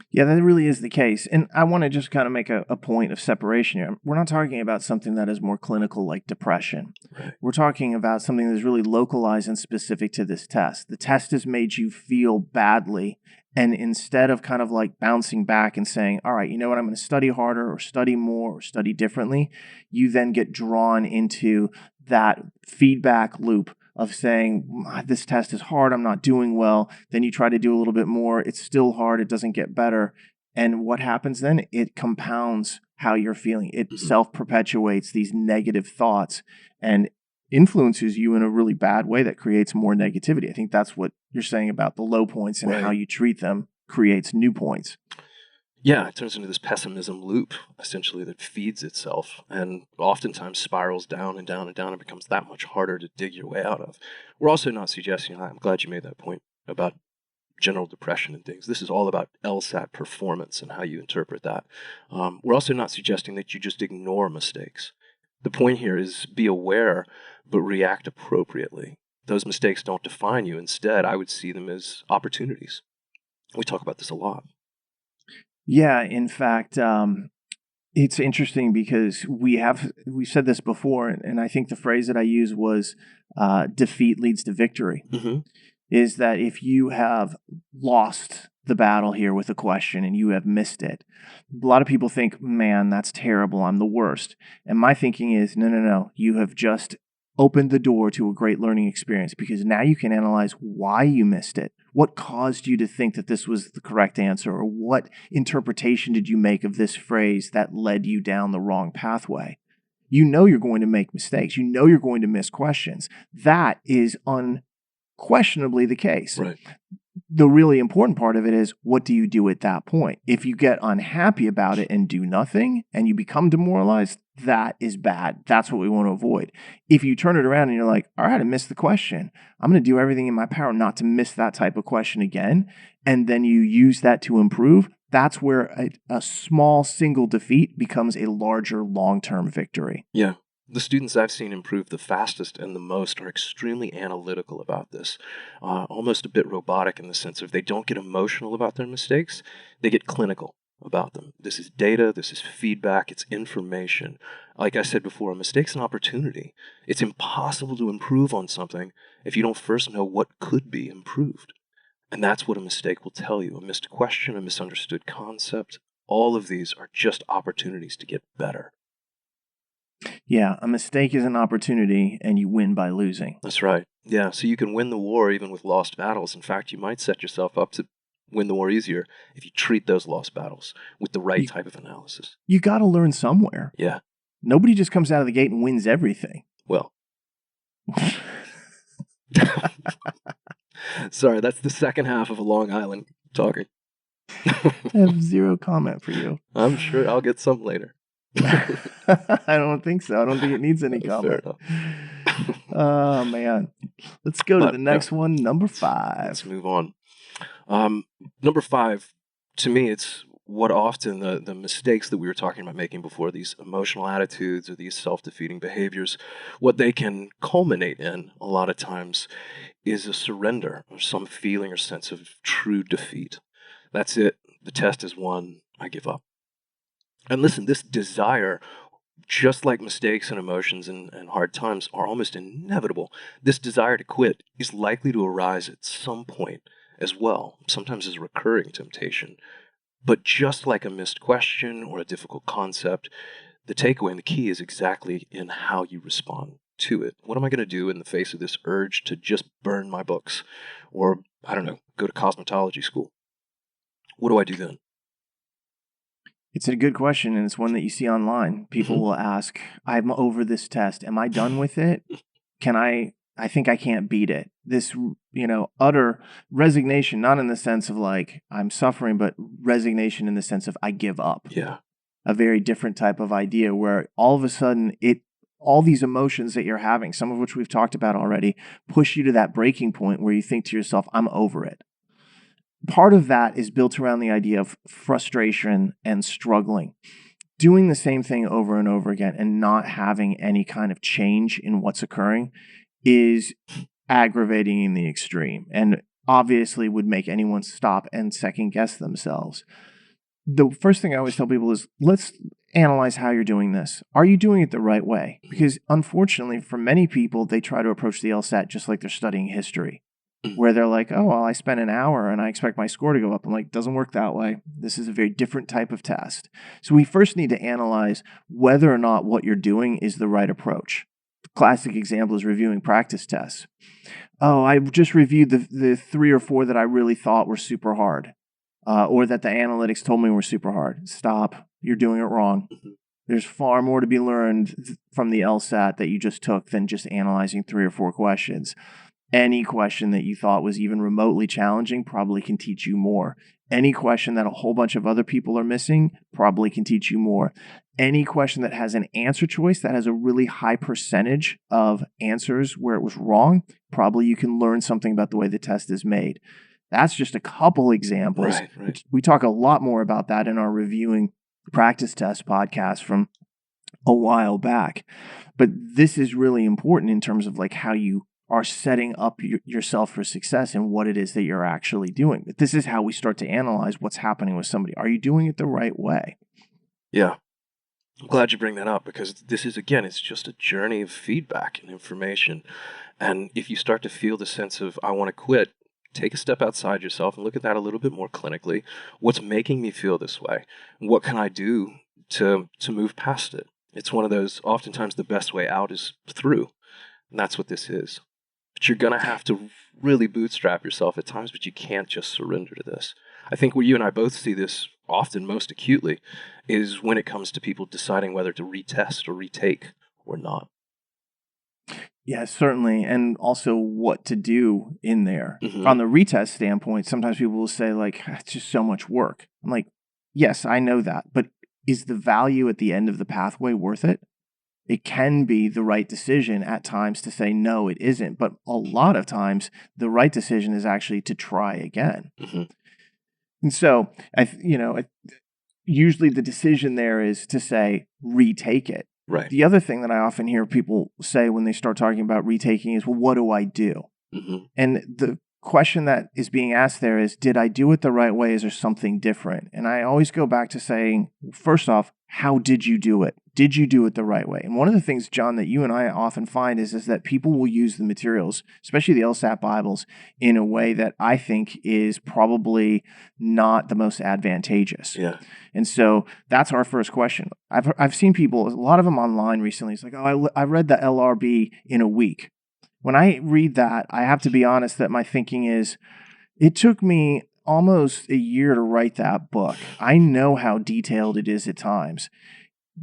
Yeah, that really is the case. And I want to just kind of make a point of separation here. We're not talking about something that is more clinical like depression. Right. We're talking about something that's really localized and specific to this test. The test has made you feel badly. And instead of kind of like bouncing back and saying, all right, you know what, I'm going to study harder or study more or study differently, you then get drawn into that feedback loop of saying, this test is hard, I'm not doing well. Then you try to do a little bit more. It's still hard. It doesn't get better. And what happens then? It compounds how you're feeling. It self-perpetuates these negative thoughts and influences you in a really bad way that creates more negativity. I think that's what you're saying about the low points and how you treat them creates new points. Yeah, it turns into this pessimism loop, essentially, that feeds itself and oftentimes spirals down and down and down and becomes that much harder to dig your way out of. We're also not suggesting, I'm glad you made that point about general depression and things. This is all about LSAT performance and how you interpret that. We're also not suggesting that you just ignore mistakes. The point here is be aware, but react appropriately. those mistakes don't define you. Instead, I would see them as opportunities. We talk about this a lot. Yeah, in fact, it's interesting because we've said this before, and I think the phrase that I used was defeat leads to victory. Mm-hmm. Is that if you have lost the battle here with a question and you have missed it, a lot of people think, man, that's terrible, I'm the worst. And my thinking is, no, you have just opened the door to a great learning experience, because now you can analyze why you missed it. What caused you to think that this was the correct answer, or what interpretation did you make of this phrase that led you down the wrong pathway? You know you're going to make mistakes. You know you're going to miss questions. That is unquestionably the case. Right. The really important part of it is, what do you do at that point? If you get unhappy about it and do nothing and you become demoralized, that is bad. That's what we want to avoid. If you turn it around and you're like, all right, I missed the question, I'm going to do everything in my power not to miss that type of question again, and then you use that to improve, that's where a small single defeat becomes a larger long-term victory. Yeah. The students I've seen improve the fastest and the most are extremely analytical about this, almost a bit robotic in the sense of they don't get emotional about their mistakes, they get clinical about them. This is data, this is feedback, it's information. Like I said before, a mistake's an opportunity. It's impossible to improve on something if you don't first know what could be improved. And that's what a mistake will tell you. A missed question, a misunderstood concept, all of these are just opportunities to get better. Yeah, a mistake is an opportunity, and you win by losing. That's right. Yeah, so you can win the war even with lost battles. In fact, you might set yourself up to win the war easier if you treat those lost battles with the right type of analysis. You got to learn somewhere. Yeah. Nobody just comes out of the gate and wins everything. Well. Sorry, that's the second half of a Long Island talking. I have zero comment for you. I'm sure I'll get some later. I don't think so. I don't think it needs any comment. Oh, man. Let's go to the next one, number 5. Let's move on. Number 5, to me, it's what often the mistakes that we were talking about making before, these emotional attitudes or these self-defeating behaviors, what they can culminate in a lot of times is a surrender or some feeling or sense of true defeat. That's it. The test is won. I give up. And listen, this desire, just like mistakes and emotions and hard times, are almost inevitable. This desire to quit is likely to arise at some point as well, sometimes as a recurring temptation. But just like a missed question or a difficult concept, the takeaway and the key is exactly in how you respond to it. What am I going to do in the face of this urge to just burn my books or, I don't know, go to cosmetology school? What do I do then? It's a good question, and it's one that you see online. People will ask, I'm over this test. Am I done with it? I think I can't beat it. This, utter resignation, not in the sense of like I'm suffering, but resignation in the sense of I give up. Yeah. A very different type of idea where all of a sudden all these emotions that you're having, some of which we've talked about already, push you to that breaking point where you think to yourself, I'm over it. Part of that is built around the idea of frustration and struggling. Doing the same thing over and over again and not having any kind of change in what's occurring is aggravating in the extreme, and obviously would make anyone stop and second guess themselves. The first thing I always tell people is, let's analyze how you're doing this. Are you doing it the right way? Because unfortunately, for many people, they try to approach the LSAT just like they're studying history, where they're like, oh, well, I spent an hour and I expect my score to go up. I'm like, doesn't work that way. This is a very different type of test. So we first need to analyze whether or not what you're doing is the right approach. The classic example is reviewing practice tests. Oh, I just reviewed the 3 or 4 that I really thought were super hard, or that the analytics told me were super hard. Stop. You're doing it wrong. There's far more to be learned from the LSAT that you just took than just analyzing 3 or 4 questions. Any question that you thought was even remotely challenging probably can teach you more. Any question that a whole bunch of other people are missing probably can teach you more. Any question that has an answer choice that has a really high percentage of answers where it was wrong, probably you can learn something about the way the test is made. That's just a couple examples. Right. We talk a lot more about that in our reviewing practice test podcast from a while back. But this is really important in terms of like how you are setting up yourself for success in what it is that you're actually doing. But this is how we start to analyze what's happening with somebody. Are you doing it the right way? Yeah. I'm glad you bring that up, because this is, again, it's just a journey of feedback and information. And if you start to feel the sense of, I want to quit, take a step outside yourself and look at that a little bit more clinically. What's making me feel this way? What can I do to move past it? It's one of those, oftentimes the best way out is through. And that's what this is. But you're going to have to really bootstrap yourself at times, but you can't just surrender to this. I think where you and I both see this often most acutely is when it comes to people deciding whether to retest or retake or not. Yeah, certainly. And also what to do in there. Mm-hmm. From the retest standpoint, sometimes people will say, like, it's just so much work. I'm like, yes, I know that. But is the value at the end of the pathway worth it? It can be the right decision at times to say, no, it isn't. But a lot of times, the right decision is actually to try again. Mm-hmm. And so, usually the decision there is to say, retake it. Right. The other thing that I often hear people say when they start talking about retaking is, well, what do I do? Mm-hmm. And the question that is being asked there is, did I do it the right way? Is there something different? And I always go back to saying, first off, how did you do it? Did you do it the right way? And one of the things, John, that you and I often find is that people will use the materials, especially the LSAT Bibles, in a way that I think is probably not the most advantageous. Yeah. And so that's our first question. I've seen people, a lot of them online recently. It's like, oh, I read the LRB in a week. When I read that, I have to be honest that my thinking is, it took me almost a year to write that book. I know how detailed it is at times.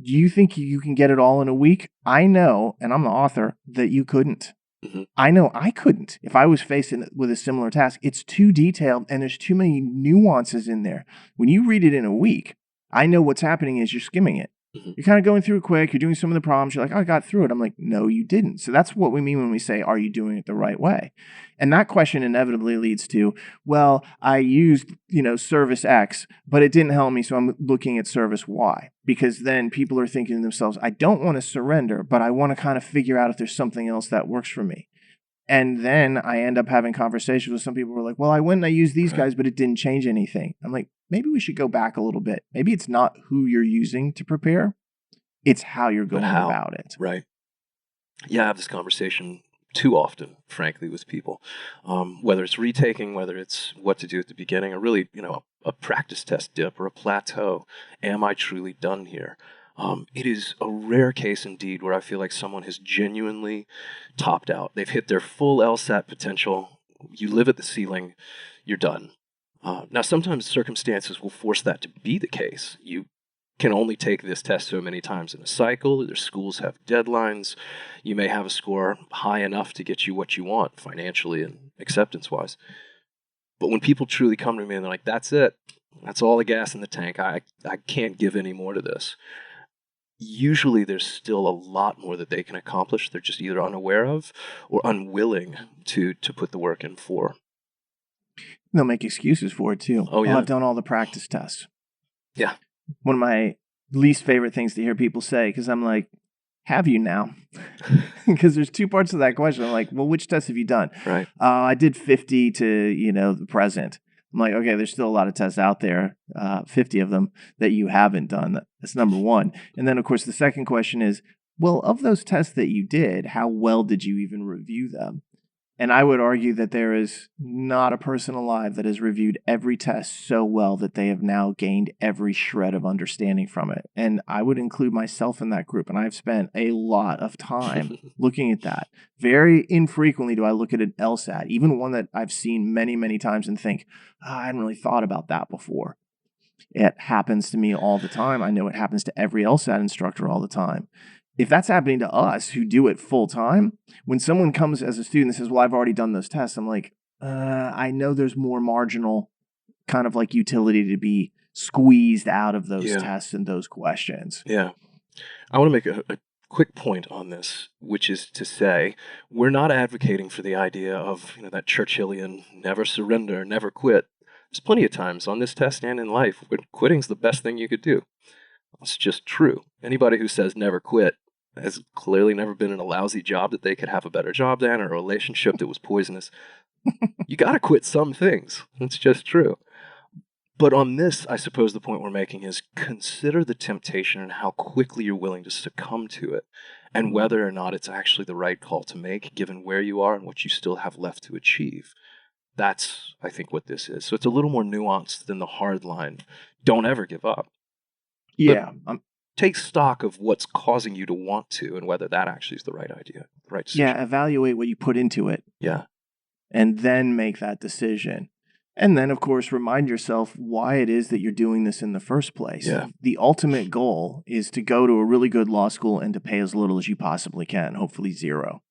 Do you think you can get it all in a week? I know, and I'm the author, that you couldn't. Mm-hmm. I know I couldn't if I was faced with a similar task. It's too detailed and there's too many nuances in there. When you read it in a week, I know what's happening is you're skimming it. Mm-hmm. You're kind of going through it quick. You're doing some of the problems. You're like, oh, I got through it. I'm like, no, you didn't. So that's what we mean when we say, are you doing it the right way? And that question inevitably leads to, well, I used, service X, but it didn't help me. So I'm looking at service Y, because then people are thinking to themselves, I don't want to surrender, but I want to kind of figure out if there's something else that works for me. And then I end up having conversations with some people who are like, well, I went and I used these guys, but it didn't change anything. I'm like, maybe we should go back a little bit. Maybe it's not who you're using to prepare. It's how you're going about it. Right. Yeah, I have this conversation too often, frankly, with people. Whether it's retaking, whether it's what to do at the beginning, or really, a practice test dip or a plateau. Am I truly done here? It is a rare case indeed where I feel like someone has genuinely topped out. They've hit their full LSAT potential. You live at the ceiling, you're done. Now, sometimes circumstances will force that to be the case. You can only take this test so many times in a cycle. Their schools have deadlines. You may have a score high enough to get you what you want financially and acceptance-wise. But when people truly come to me and they're like, that's it. That's all the gas in the tank. I can't give any more to this. Usually there's still a lot more that they can accomplish. They're just either unaware of or unwilling to put the work in for. They'll make excuses for it too. Oh, yeah. I've done all the practice tests. Yeah. One of my least favorite things to hear people say, because I'm like, have you now? Because there's two parts of that question. I'm like, well, which tests have you done? Right. I did 50 to, the present. I'm like, okay, there's still a lot of tests out there, 50 of them that you haven't done. That's number one. And then, of course, the second question is, well, of those tests that you did, how well did you even review them? And I would argue that there is not a person alive that has reviewed every test so well that they have now gained every shred of understanding from it. And I would include myself in that group. And I've spent a lot of time looking at that. Very infrequently do I look at an LSAT, even one that I've seen many, many times and think, I hadn't really thought about that before. It happens to me all the time. I know it happens to every LSAT instructor all the time. If that's happening to us who do it full time, when someone comes as a student and says, well, I've already done those tests, I'm like, I know there's more marginal kind of like utility to be squeezed out of those tests and those questions. Yeah. I want to make a quick point on this, which is to say, we're not advocating for the idea of that Churchillian never surrender, never quit. There's plenty of times on this test and in life when quitting's the best thing you could do. It's just true. Anybody who says never quit has clearly never been in a lousy job that they could have a better job than, or a relationship that was poisonous. You got to quit some things. It's just true. But on this, I suppose the point we're making is consider the temptation and how quickly you're willing to succumb to it, and whether or not it's actually the right call to make, given where you are and what you still have left to achieve. That's, I think, what this is. So it's a little more nuanced than the hard line. Don't ever give up. Yeah. Take stock of what's causing you to want to and whether that actually is the right idea, the right decision. Yeah, evaluate what you put into it. Yeah. And then make that decision. And then, of course, remind yourself why it is that you're doing this in the first place. Yeah. The ultimate goal is to go to a really good law school and to pay as little as you possibly can, hopefully zero.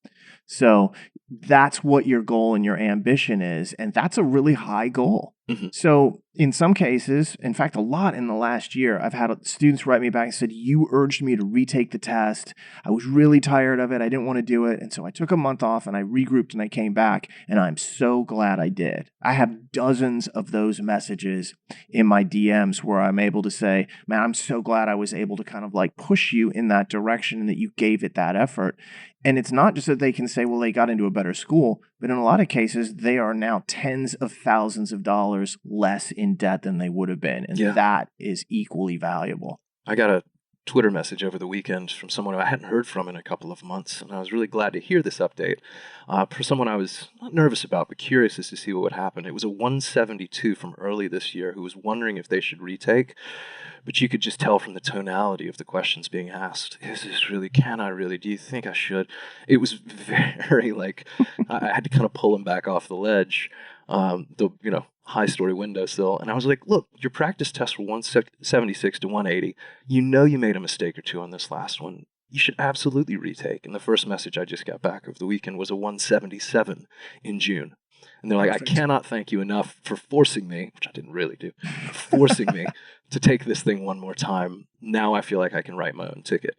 So that's what your goal and your ambition is. And that's a really high goal. Mm-hmm. So in some cases, in fact, a lot in the last year, I've had students write me back and said, you urged me to retake the test. I was really tired of it. I didn't want to do it. And so I took a month off and I regrouped and I came back. And I'm so glad I did. I have dozens of those messages in my DMs where I'm able to say, man, I'm so glad I was able to kind of like push you in that direction and that you gave it that effort. And it's not just that they can say, well, they got into a better school, but in a lot of cases, they are now tens of thousands of dollars less in debt than they would have been. And that is equally valuable. I got a Twitter message over the weekend from someone who I hadn't heard from in a couple of months, and I was really glad to hear this update. For someone I was not nervous about, but curious as to see what would happen. It was a 172 from early this year who was wondering if they should retake, but you could just tell from the tonality of the questions being asked, is this really, can I really, do you think I should? It was very like, I had to kind of pull him back off the ledge. The high story windowsill, and I was like, look, your practice tests were 176 to 180. You know you made a mistake or two on this last one. You should absolutely retake. And the first message I just got back over the weekend was a 177 in June. And they're like, I cannot thank you enough for forcing me, which I didn't really do, forcing me to take this thing one more time. Now I feel like I can write my own ticket.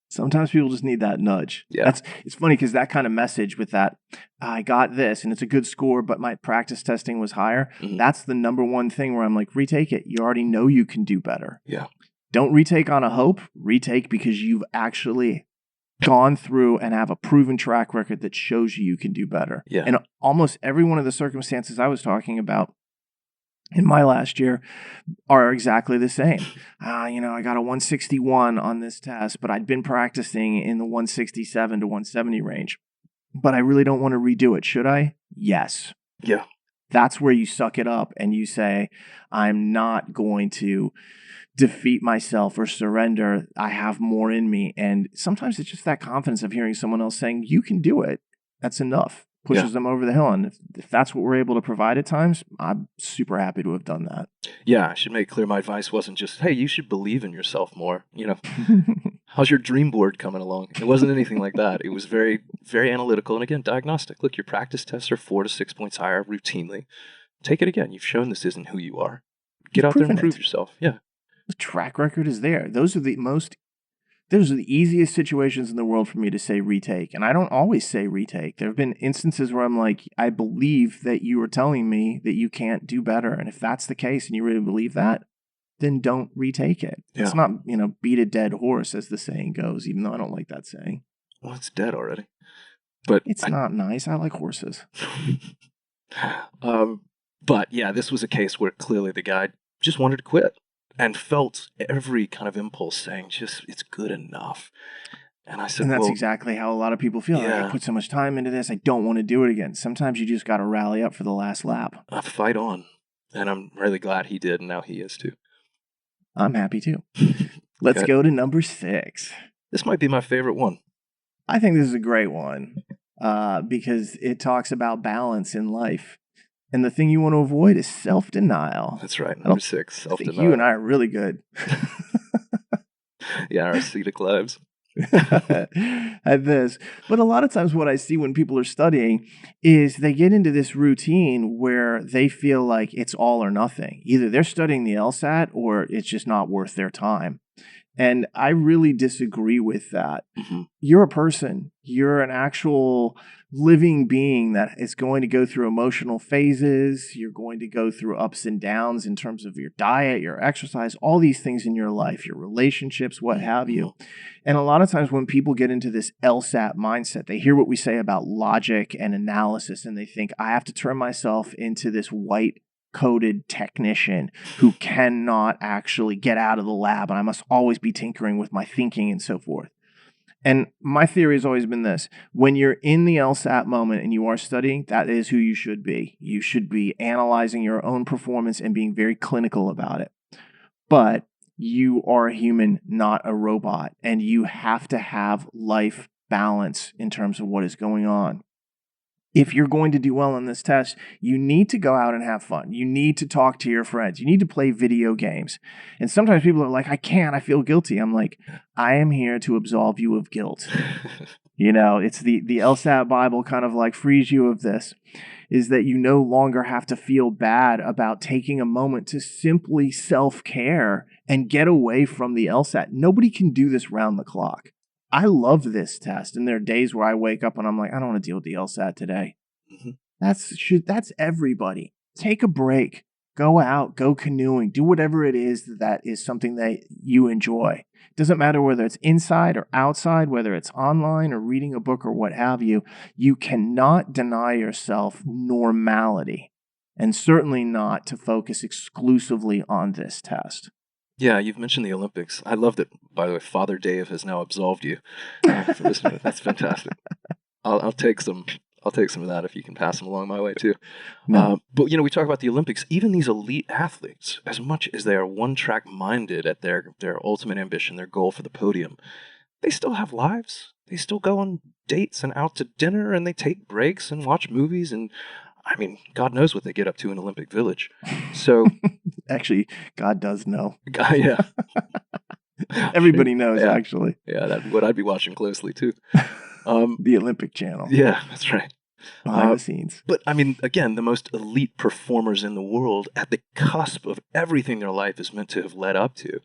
Sometimes people just need that nudge. Yeah. It's funny because that kind of message with that, I got this and it's a good score, but my practice testing was higher. Mm-hmm. That's the number one thing where I'm like, retake it. You already know you can do better. Yeah. Don't retake on a hope. Retake because you've actually gone through and have a proven track record that shows you can do better. Yeah. And almost every one of the circumstances I was talking about in my last year are exactly the same. I got a 161 on this test, but I'd been practicing in the 167 to 170 range. But I really don't want to redo it. Should I? Yes. Yeah. That's where you suck it up and you say, I'm not going to defeat myself or surrender. I have more in me. And sometimes it's just that confidence of hearing someone else saying, you can do it. That's enough. Pushes them over the hill. And if that's what we're able to provide at times, I'm super happy to have done that. Yeah, I should make clear my advice wasn't just, hey, you should believe in yourself more. How's your dream board coming along? It wasn't anything like that. It was very, very analytical and, again, diagnostic. Look, your practice tests are 4 to 6 points higher routinely. Take it again. You've shown this isn't who you are. Get out there and prove yourself. Yeah. The track record is there. Those are the easiest situations in the world for me to say retake. And I don't always say retake. There have been instances where I'm like, I believe that you are telling me that you can't do better. And if that's the case and you really believe that, then don't retake it. Yeah. It's not, beat a dead horse, as the saying goes, even though I don't like that saying. Well, it's dead already. But it's not nice. I like horses. But yeah, this was a case where clearly the guy just wanted to quit. And felt every kind of impulse saying, just, it's good enough. And I said, and that's exactly how a lot of people feel. Yeah. I put so much time into this. I don't want to do it again. Sometimes you just got to rally up for the last lap. Fight on. And I'm really glad he did. And now he is too. I'm happy too. Let's go to number 6. This might be my favorite one. I think this is a great one because it talks about balance in life. And the thing you want to avoid is self-denial. That's right. Number 6, self-denial. You and I are really good. Yeah, our ascetic lives. At this. But a lot of times what I see when people are studying is they get into this routine where they feel like it's all or nothing. Either they're studying the LSAT or it's just not worth their time. And I really disagree with that. Mm-hmm. You're a person. You're an actual living being that is going to go through emotional phases. You're going to go through ups and downs in terms of your diet, your exercise, all these things in your life, your relationships, what have you. And a lot of times when people get into this LSAT mindset, they hear what we say about logic and analysis, and they think, I have to turn myself into this white coded technician who cannot actually get out of the lab, and I must always be tinkering with my thinking and so forth. And my theory has always been this: when you're in the LSAT moment and you are studying, that is who you should be. You should be analyzing your own performance and being very clinical about it. But you are a human, not a robot, and you have to have life balance in terms of what is going on. If you're going to do well on this test, you need to go out and have fun. You need to talk to your friends. You need to play video games. And sometimes people are like, I can't, I feel guilty. I'm like, I am here to absolve you of guilt. You know, it's the LSAT Bible kind of like frees you of this, is that you no longer have to feel bad about taking a moment to simply self-care and get away from the LSAT. Nobody can do this round the clock. I love this test, and there are days where I wake up and I'm like, I don't want to deal with the LSAT today. Mm-hmm. That's everybody. Take a break. Go out. Go canoeing. Do whatever it is that is something that you enjoy. Doesn't matter whether it's inside or outside, whether it's online or reading a book or what have you. You cannot deny yourself normality, and certainly not to focus exclusively on this test. Yeah, you've mentioned the Olympics. I love that, by the way, Father Dave has now absolved you for listening. That's fantastic. I'll take some. I'll take some of that if you can pass them along my way too. No. But we talk about the Olympics. Even these elite athletes, as much as they are one-track minded at their ultimate ambition, their goal for the podium, they still have lives. They still go on dates and out to dinner, and they take breaks and watch movies. And I mean, God knows what they get up to in Olympic Village. So actually, God does know. Yeah. Everybody knows, yeah. Actually. Yeah, that's what I'd be watching closely too. The Olympic channel. Yeah, that's right. Behind the scenes. But I mean, again, the most elite performers in the world, at the cusp of everything their life is meant to have led up to,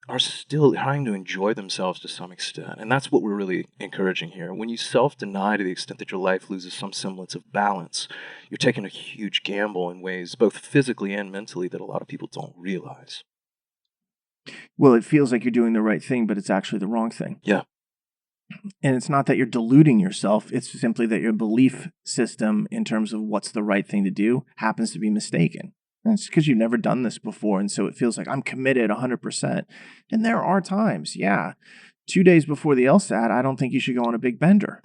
are still trying to enjoy themselves to some extent. And that's what we're really encouraging here. When you self-deny to the extent that your life loses some semblance of balance, you're taking a huge gamble in ways, both physically and mentally, that a lot of people don't realize. Well, it feels like you're doing the right thing, but it's actually the wrong thing. Yeah. And it's not that you're deluding yourself. It's simply that your belief system in terms of what's the right thing to do happens to be mistaken. And it's because you've never done this before. And so it feels like I'm committed 100%. And there are times, 2 days before the LSAT, I don't think you should go on a big bender.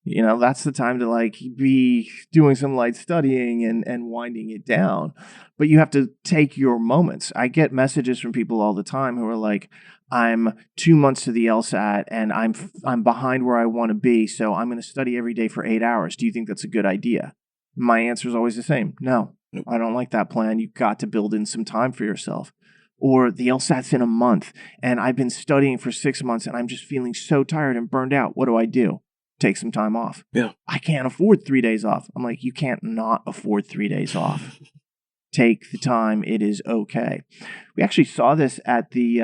You know, that's the time to like be doing some light studying and winding it down. But you have to take your moments. I get messages from people all the time who are like, I'm 2 months to the LSAT and I'm behind where I want to be, so I'm going to study every day for 8 hours. Do you think that's a good idea? My answer is always the same. No, I don't like that plan. You've got to build in some time for yourself. Or the LSAT's in a month and I've been studying for 6 months and I'm just feeling so tired and burned out. What do? Take some time off. Yeah. I can't afford 3 days off. I'm like, you can't not afford 3 days off. Take the time. It is okay. We actually saw this at the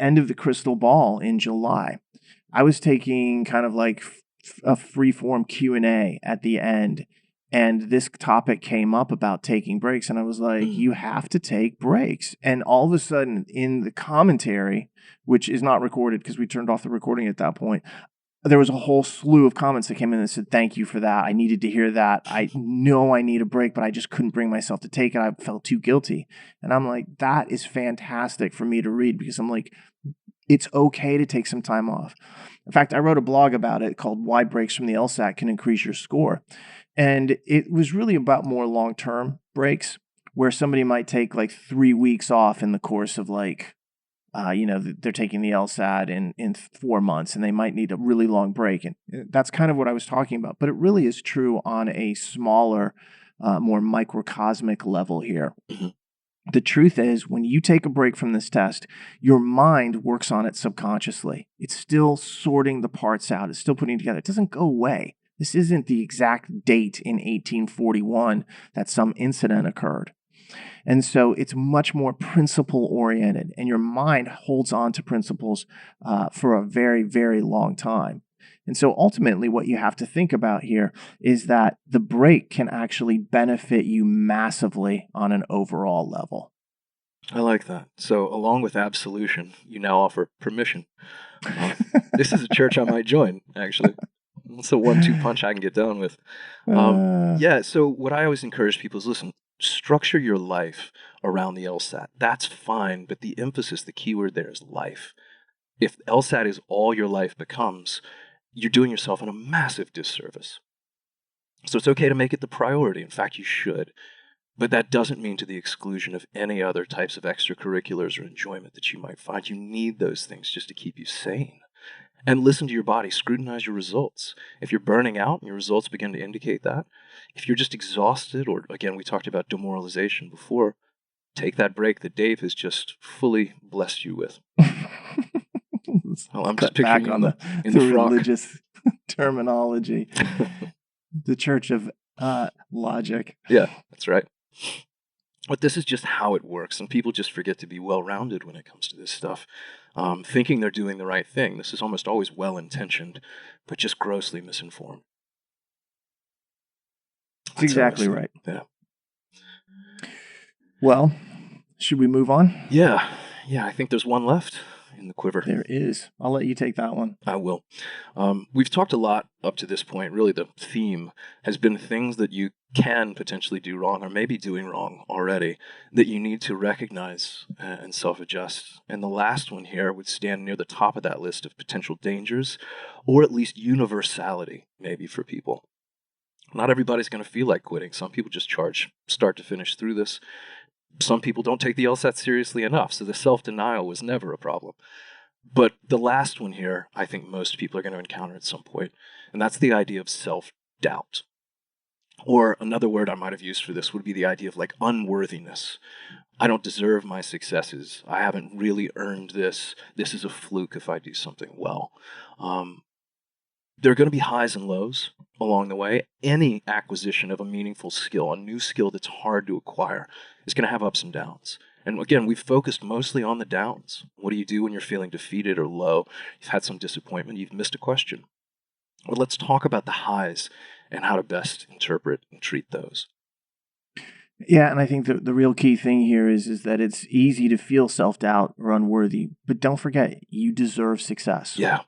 end of the Crystal Ball in July. I was taking kind of like a free-form Q&A at the end, and this topic came up about taking breaks, and I was like, you have to take breaks. And all of a sudden, in the commentary, which is not recorded because we turned off the recording at that point, there was a whole slew of comments that came in that said, thank you for that. I needed to hear that. I know I need a break, but I just couldn't bring myself to take it. I felt too guilty. And I'm like, that is fantastic for me to read, because I'm like, it's okay to take some time off. In fact, I wrote a blog about it called Why Breaks from the LSAT Can Increase Your Score. And it was really about more long-term breaks where somebody might take like 3 weeks off in the course of like, they're taking the LSAT in 4 months and they might need a really long break. And that's kind of what I was talking about. But it really is true on a smaller, more microcosmic level here. Mm-hmm. The truth is, when you take a break from this test, your mind works on it subconsciously. It's still sorting the parts out. It's still putting it together. It doesn't go away. This isn't the exact date in 1841 that some incident occurred. And so it's much more principle oriented, and your mind holds on to principles for a very, very long time. And so ultimately, what you have to think about here is that the break can actually benefit you massively on an overall level. I like that. So, along with absolution, you now offer permission. This is a church I might join, actually. It's a 1-2 punch I can get down with. Yeah, so what I always encourage people is, listen, structure your life around the LSAT. That's fine, but the emphasis, the key word there is life. If LSAT is all your life becomes, you're doing yourself a massive disservice. So it's okay to make it the priority. In fact, you should. But that doesn't mean to the exclusion of any other types of extracurriculars or enjoyment that you might find. You need those things just to keep you sane. And listen to your body, scrutinize your results. If you're burning out and your results begin to indicate that, if you're just exhausted, or again, we talked about demoralization before, take that break that Dave has just fully blessed you with. I'm just picturing you in the frock. Religious terminology. The church of logic. Yeah, that's right. But this is just how it works, and people just forget to be well-rounded when it comes to this stuff, thinking they're doing the right thing. This is almost always well-intentioned, but just grossly misinformed. That's exactly right. Yeah. Well, should we move on? Yeah, I think there's one left in the quiver. There is. I'll let you take that one. I will. We've talked a lot up to this point. Really, the theme has been things that you can potentially do wrong, or maybe doing wrong already, that you need to recognize and self-adjust. And the last one here would stand near the top of that list of potential dangers, or at least universality, maybe, for people. Not everybody's going to feel like quitting. Some people just charge start to finish through this. Some people don't take the LSAT seriously enough, so the self-denial was never a problem. But the last one here, I think most people are going to encounter at some point, and that's the idea of self-doubt. Or another word I might have used for this would be the idea of like unworthiness. I don't deserve my successes. I haven't really earned this. This is a fluke if I do something well. There are going to be highs and lows along the way. Any acquisition of a meaningful skill, a new skill that's hard to acquire, is going to have ups and downs. And again, we've focused mostly on the downs. What do you do when you're feeling defeated or low? You've had some disappointment, you've missed a question. Well, let's talk about the highs and how to best interpret and treat those. Yeah, and I think the real key thing here is that it's easy to feel self-doubt or unworthy, but don't forget, you deserve success. Yeah.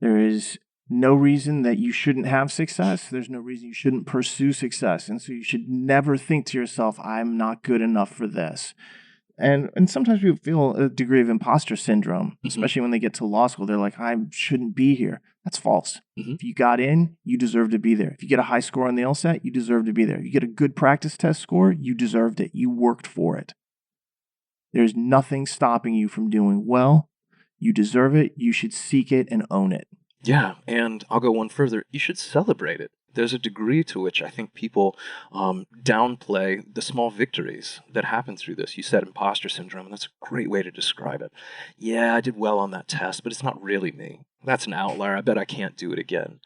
There is no reason that you shouldn't have success. There's no reason you shouldn't pursue success. And so you should never think to yourself, I'm not good enough for this. And sometimes people feel a degree of imposter syndrome, especially when they get to law school. They're like, I shouldn't be here. That's false. If you got in, you deserve to be there. If you get a high score on the LSAT, you deserve to be there. If you get a good practice test score, you deserved it. You worked for it. There's nothing stopping you from doing well. You deserve it. You should seek it and own it. Yeah, and I'll go one further. You should celebrate it. There's a degree to which I think people downplay the small victories that happen through this. You said imposter syndrome, and that's a great way to describe it. Yeah, I did well on that test, but it's not really me. That's an outlier. I bet I can't do it again.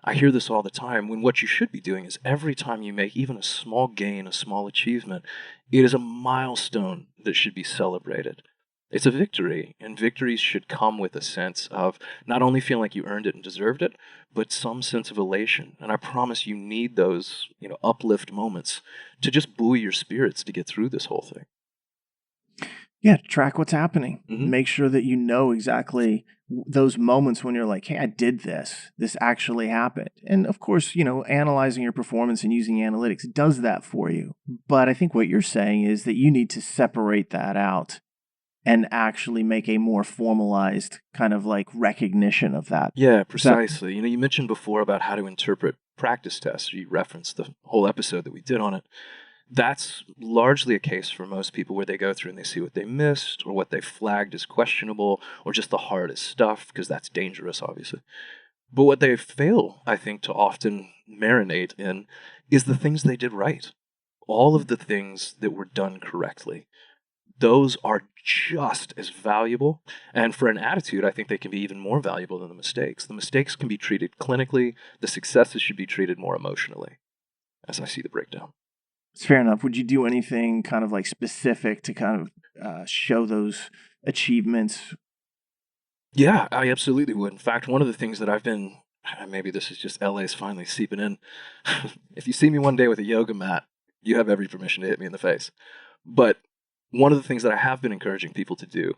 I hear this all the time, when what you should be doing is every time you make even a small gain, a small achievement, it is a milestone that should be celebrated. It's a victory, and victories should come with a sense of not only feeling like you earned it and deserved it, but some sense of elation. And I promise you need those, uplift moments to just buoy your spirits to get through this whole thing. Yeah, track what's happening. Make sure that you know exactly those moments when you're like, hey, I did this. This actually happened. And of course, analyzing your performance and using analytics does that for you. But I think what you're saying is that you need to separate that out and actually make a more formalized kind of like recognition of that. Yeah, precisely. You mentioned before about how to interpret practice tests. You referenced the whole episode that we did on it. That's largely a case for most people where they go through and they see what they missed or what they flagged as questionable or just the hardest stuff, because that's dangerous, obviously. But what they fail, I think, to often marinate in is the things they did right. All of the things that were done correctly. Those are just as valuable. And for an attitude, I think they can be even more valuable than the mistakes. The mistakes can be treated clinically. The successes should be treated more emotionally, as I see the breakdown. It's fair enough. Would you do anything kind of like specific to kind of show those achievements? Yeah, I absolutely would. In fact, one of the things that I've been, maybe this is just LA's finally seeping in. If you see me one day with a yoga mat, you have every permission to hit me in the face. But one of the things that I have been encouraging people to do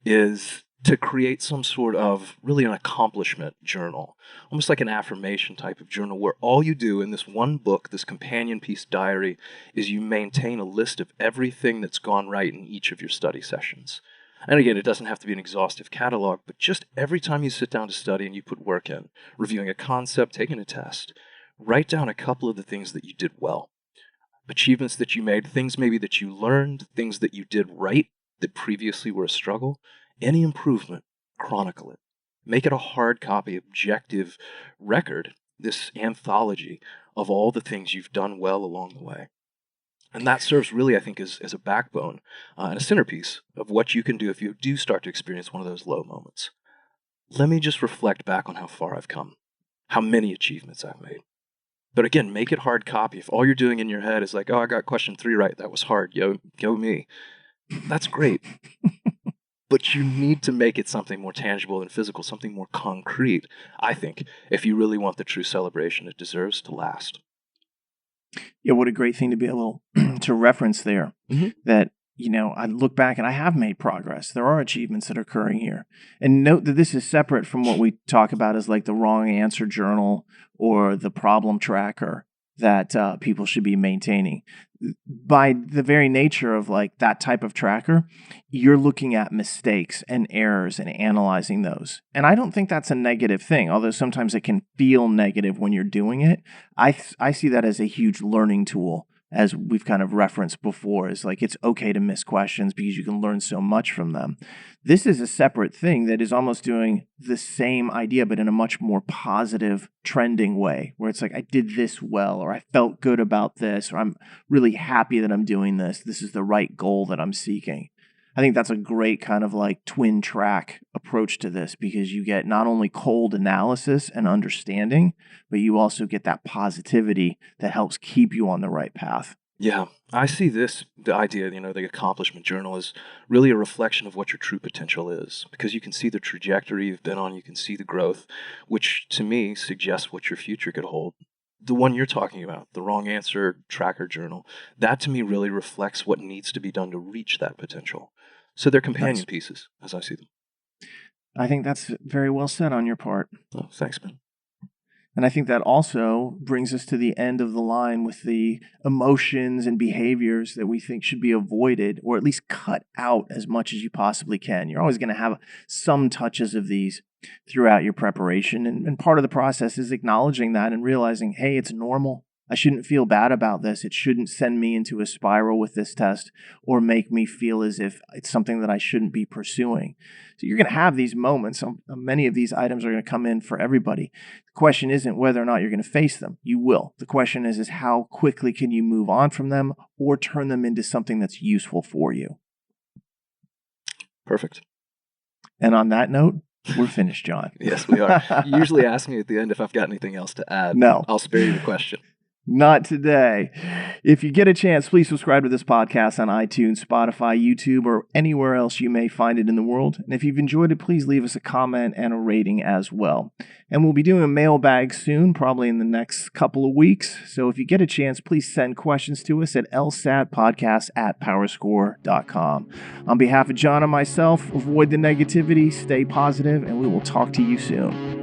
is to create some sort of really an accomplishment journal, almost like an affirmation type of journal, where all you do in this one book, this companion piece diary, is you maintain a list of everything that's gone right in each of your study sessions. And again, it doesn't have to be an exhaustive catalog, but just every time you sit down to study and you put work in, reviewing a concept, taking a test, write down a couple of the things that you did well, achievements that you made, things maybe that you learned, things that you did right that previously were a struggle. Any improvement, chronicle it. Make it a hard copy, objective record, this anthology of all the things you've done well along the way. And that serves really, I think, as a backbone and a centerpiece of what you can do if you do start to experience one of those low moments. Let me just reflect back on how far I've come, how many achievements I've made. But again, make it hard copy. If all you're doing in your head is like, oh, I got question 3 right, that was hard, yo me. That's great. But you need to make it something more tangible and physical, something more concrete, I think, if you really want the true celebration it deserves to last. Yeah, what a great thing to be able to reference there. Mm-hmm. That, you know, I look back and I have made progress. There are achievements that are occurring here. And note that this is separate from what we talk about as like the wrong answer journal or the problem tracker that people should be maintaining. By the very nature of like that type of tracker, you're looking at mistakes and errors and analyzing those. And I don't think that's a negative thing, although sometimes it can feel negative when you're doing it. I see that as a huge learning tool, as we've kind of referenced before, is like it's okay to miss questions because you can learn so much from them. This is a separate thing that is almost doing the same idea, but in a much more positive, trending way, where it's like, I did this well, or I felt good about this, or I'm really happy that I'm doing this. This is the right goal that I'm seeking. I think that's a great kind of like twin track approach to this, because you get not only cold analysis and understanding, but you also get that positivity that helps keep you on the right path. Yeah, I see this, the idea, the accomplishment journal is really a reflection of what your true potential is, because you can see the trajectory you've been on, you can see the growth, which to me suggests what your future could hold. The one you're talking about, the wrong answer tracker journal, that to me really reflects what needs to be done to reach that potential. So they're companion Nice. pieces, as I see them. I think that's very well said on your part. Oh, thanks, man. And I think that also brings us to the end of the line with the emotions and behaviors that we think should be avoided, or at least cut out as much as you possibly can. You're always going to have some touches of these throughout your preparation. And part of the process is acknowledging that and realizing, hey, it's normal. I shouldn't feel bad about this. It shouldn't send me into a spiral with this test or make me feel as if it's something that I shouldn't be pursuing. So you're going to have these moments. Many of these items are going to come in for everybody. The question isn't whether or not you're going to face them. You will. The question is how quickly can you move on from them or turn them into something that's useful for you? Perfect. And on that note, we're finished, Jon. Yes, we are. You usually ask me at the end if I've got anything else to add. No. I'll spare you the question. Not today. If you get a chance, please subscribe to this podcast on iTunes, Spotify, YouTube, or anywhere else you may find it in the world. And if you've enjoyed it, please leave us a comment and a rating as well. And we'll be doing a mailbag soon, probably in the next couple of weeks. So if you get a chance, please send questions to us at lsatpodcast@powerscore.com. On behalf of Jon and myself, avoid the negativity, stay positive, and we will talk to you soon.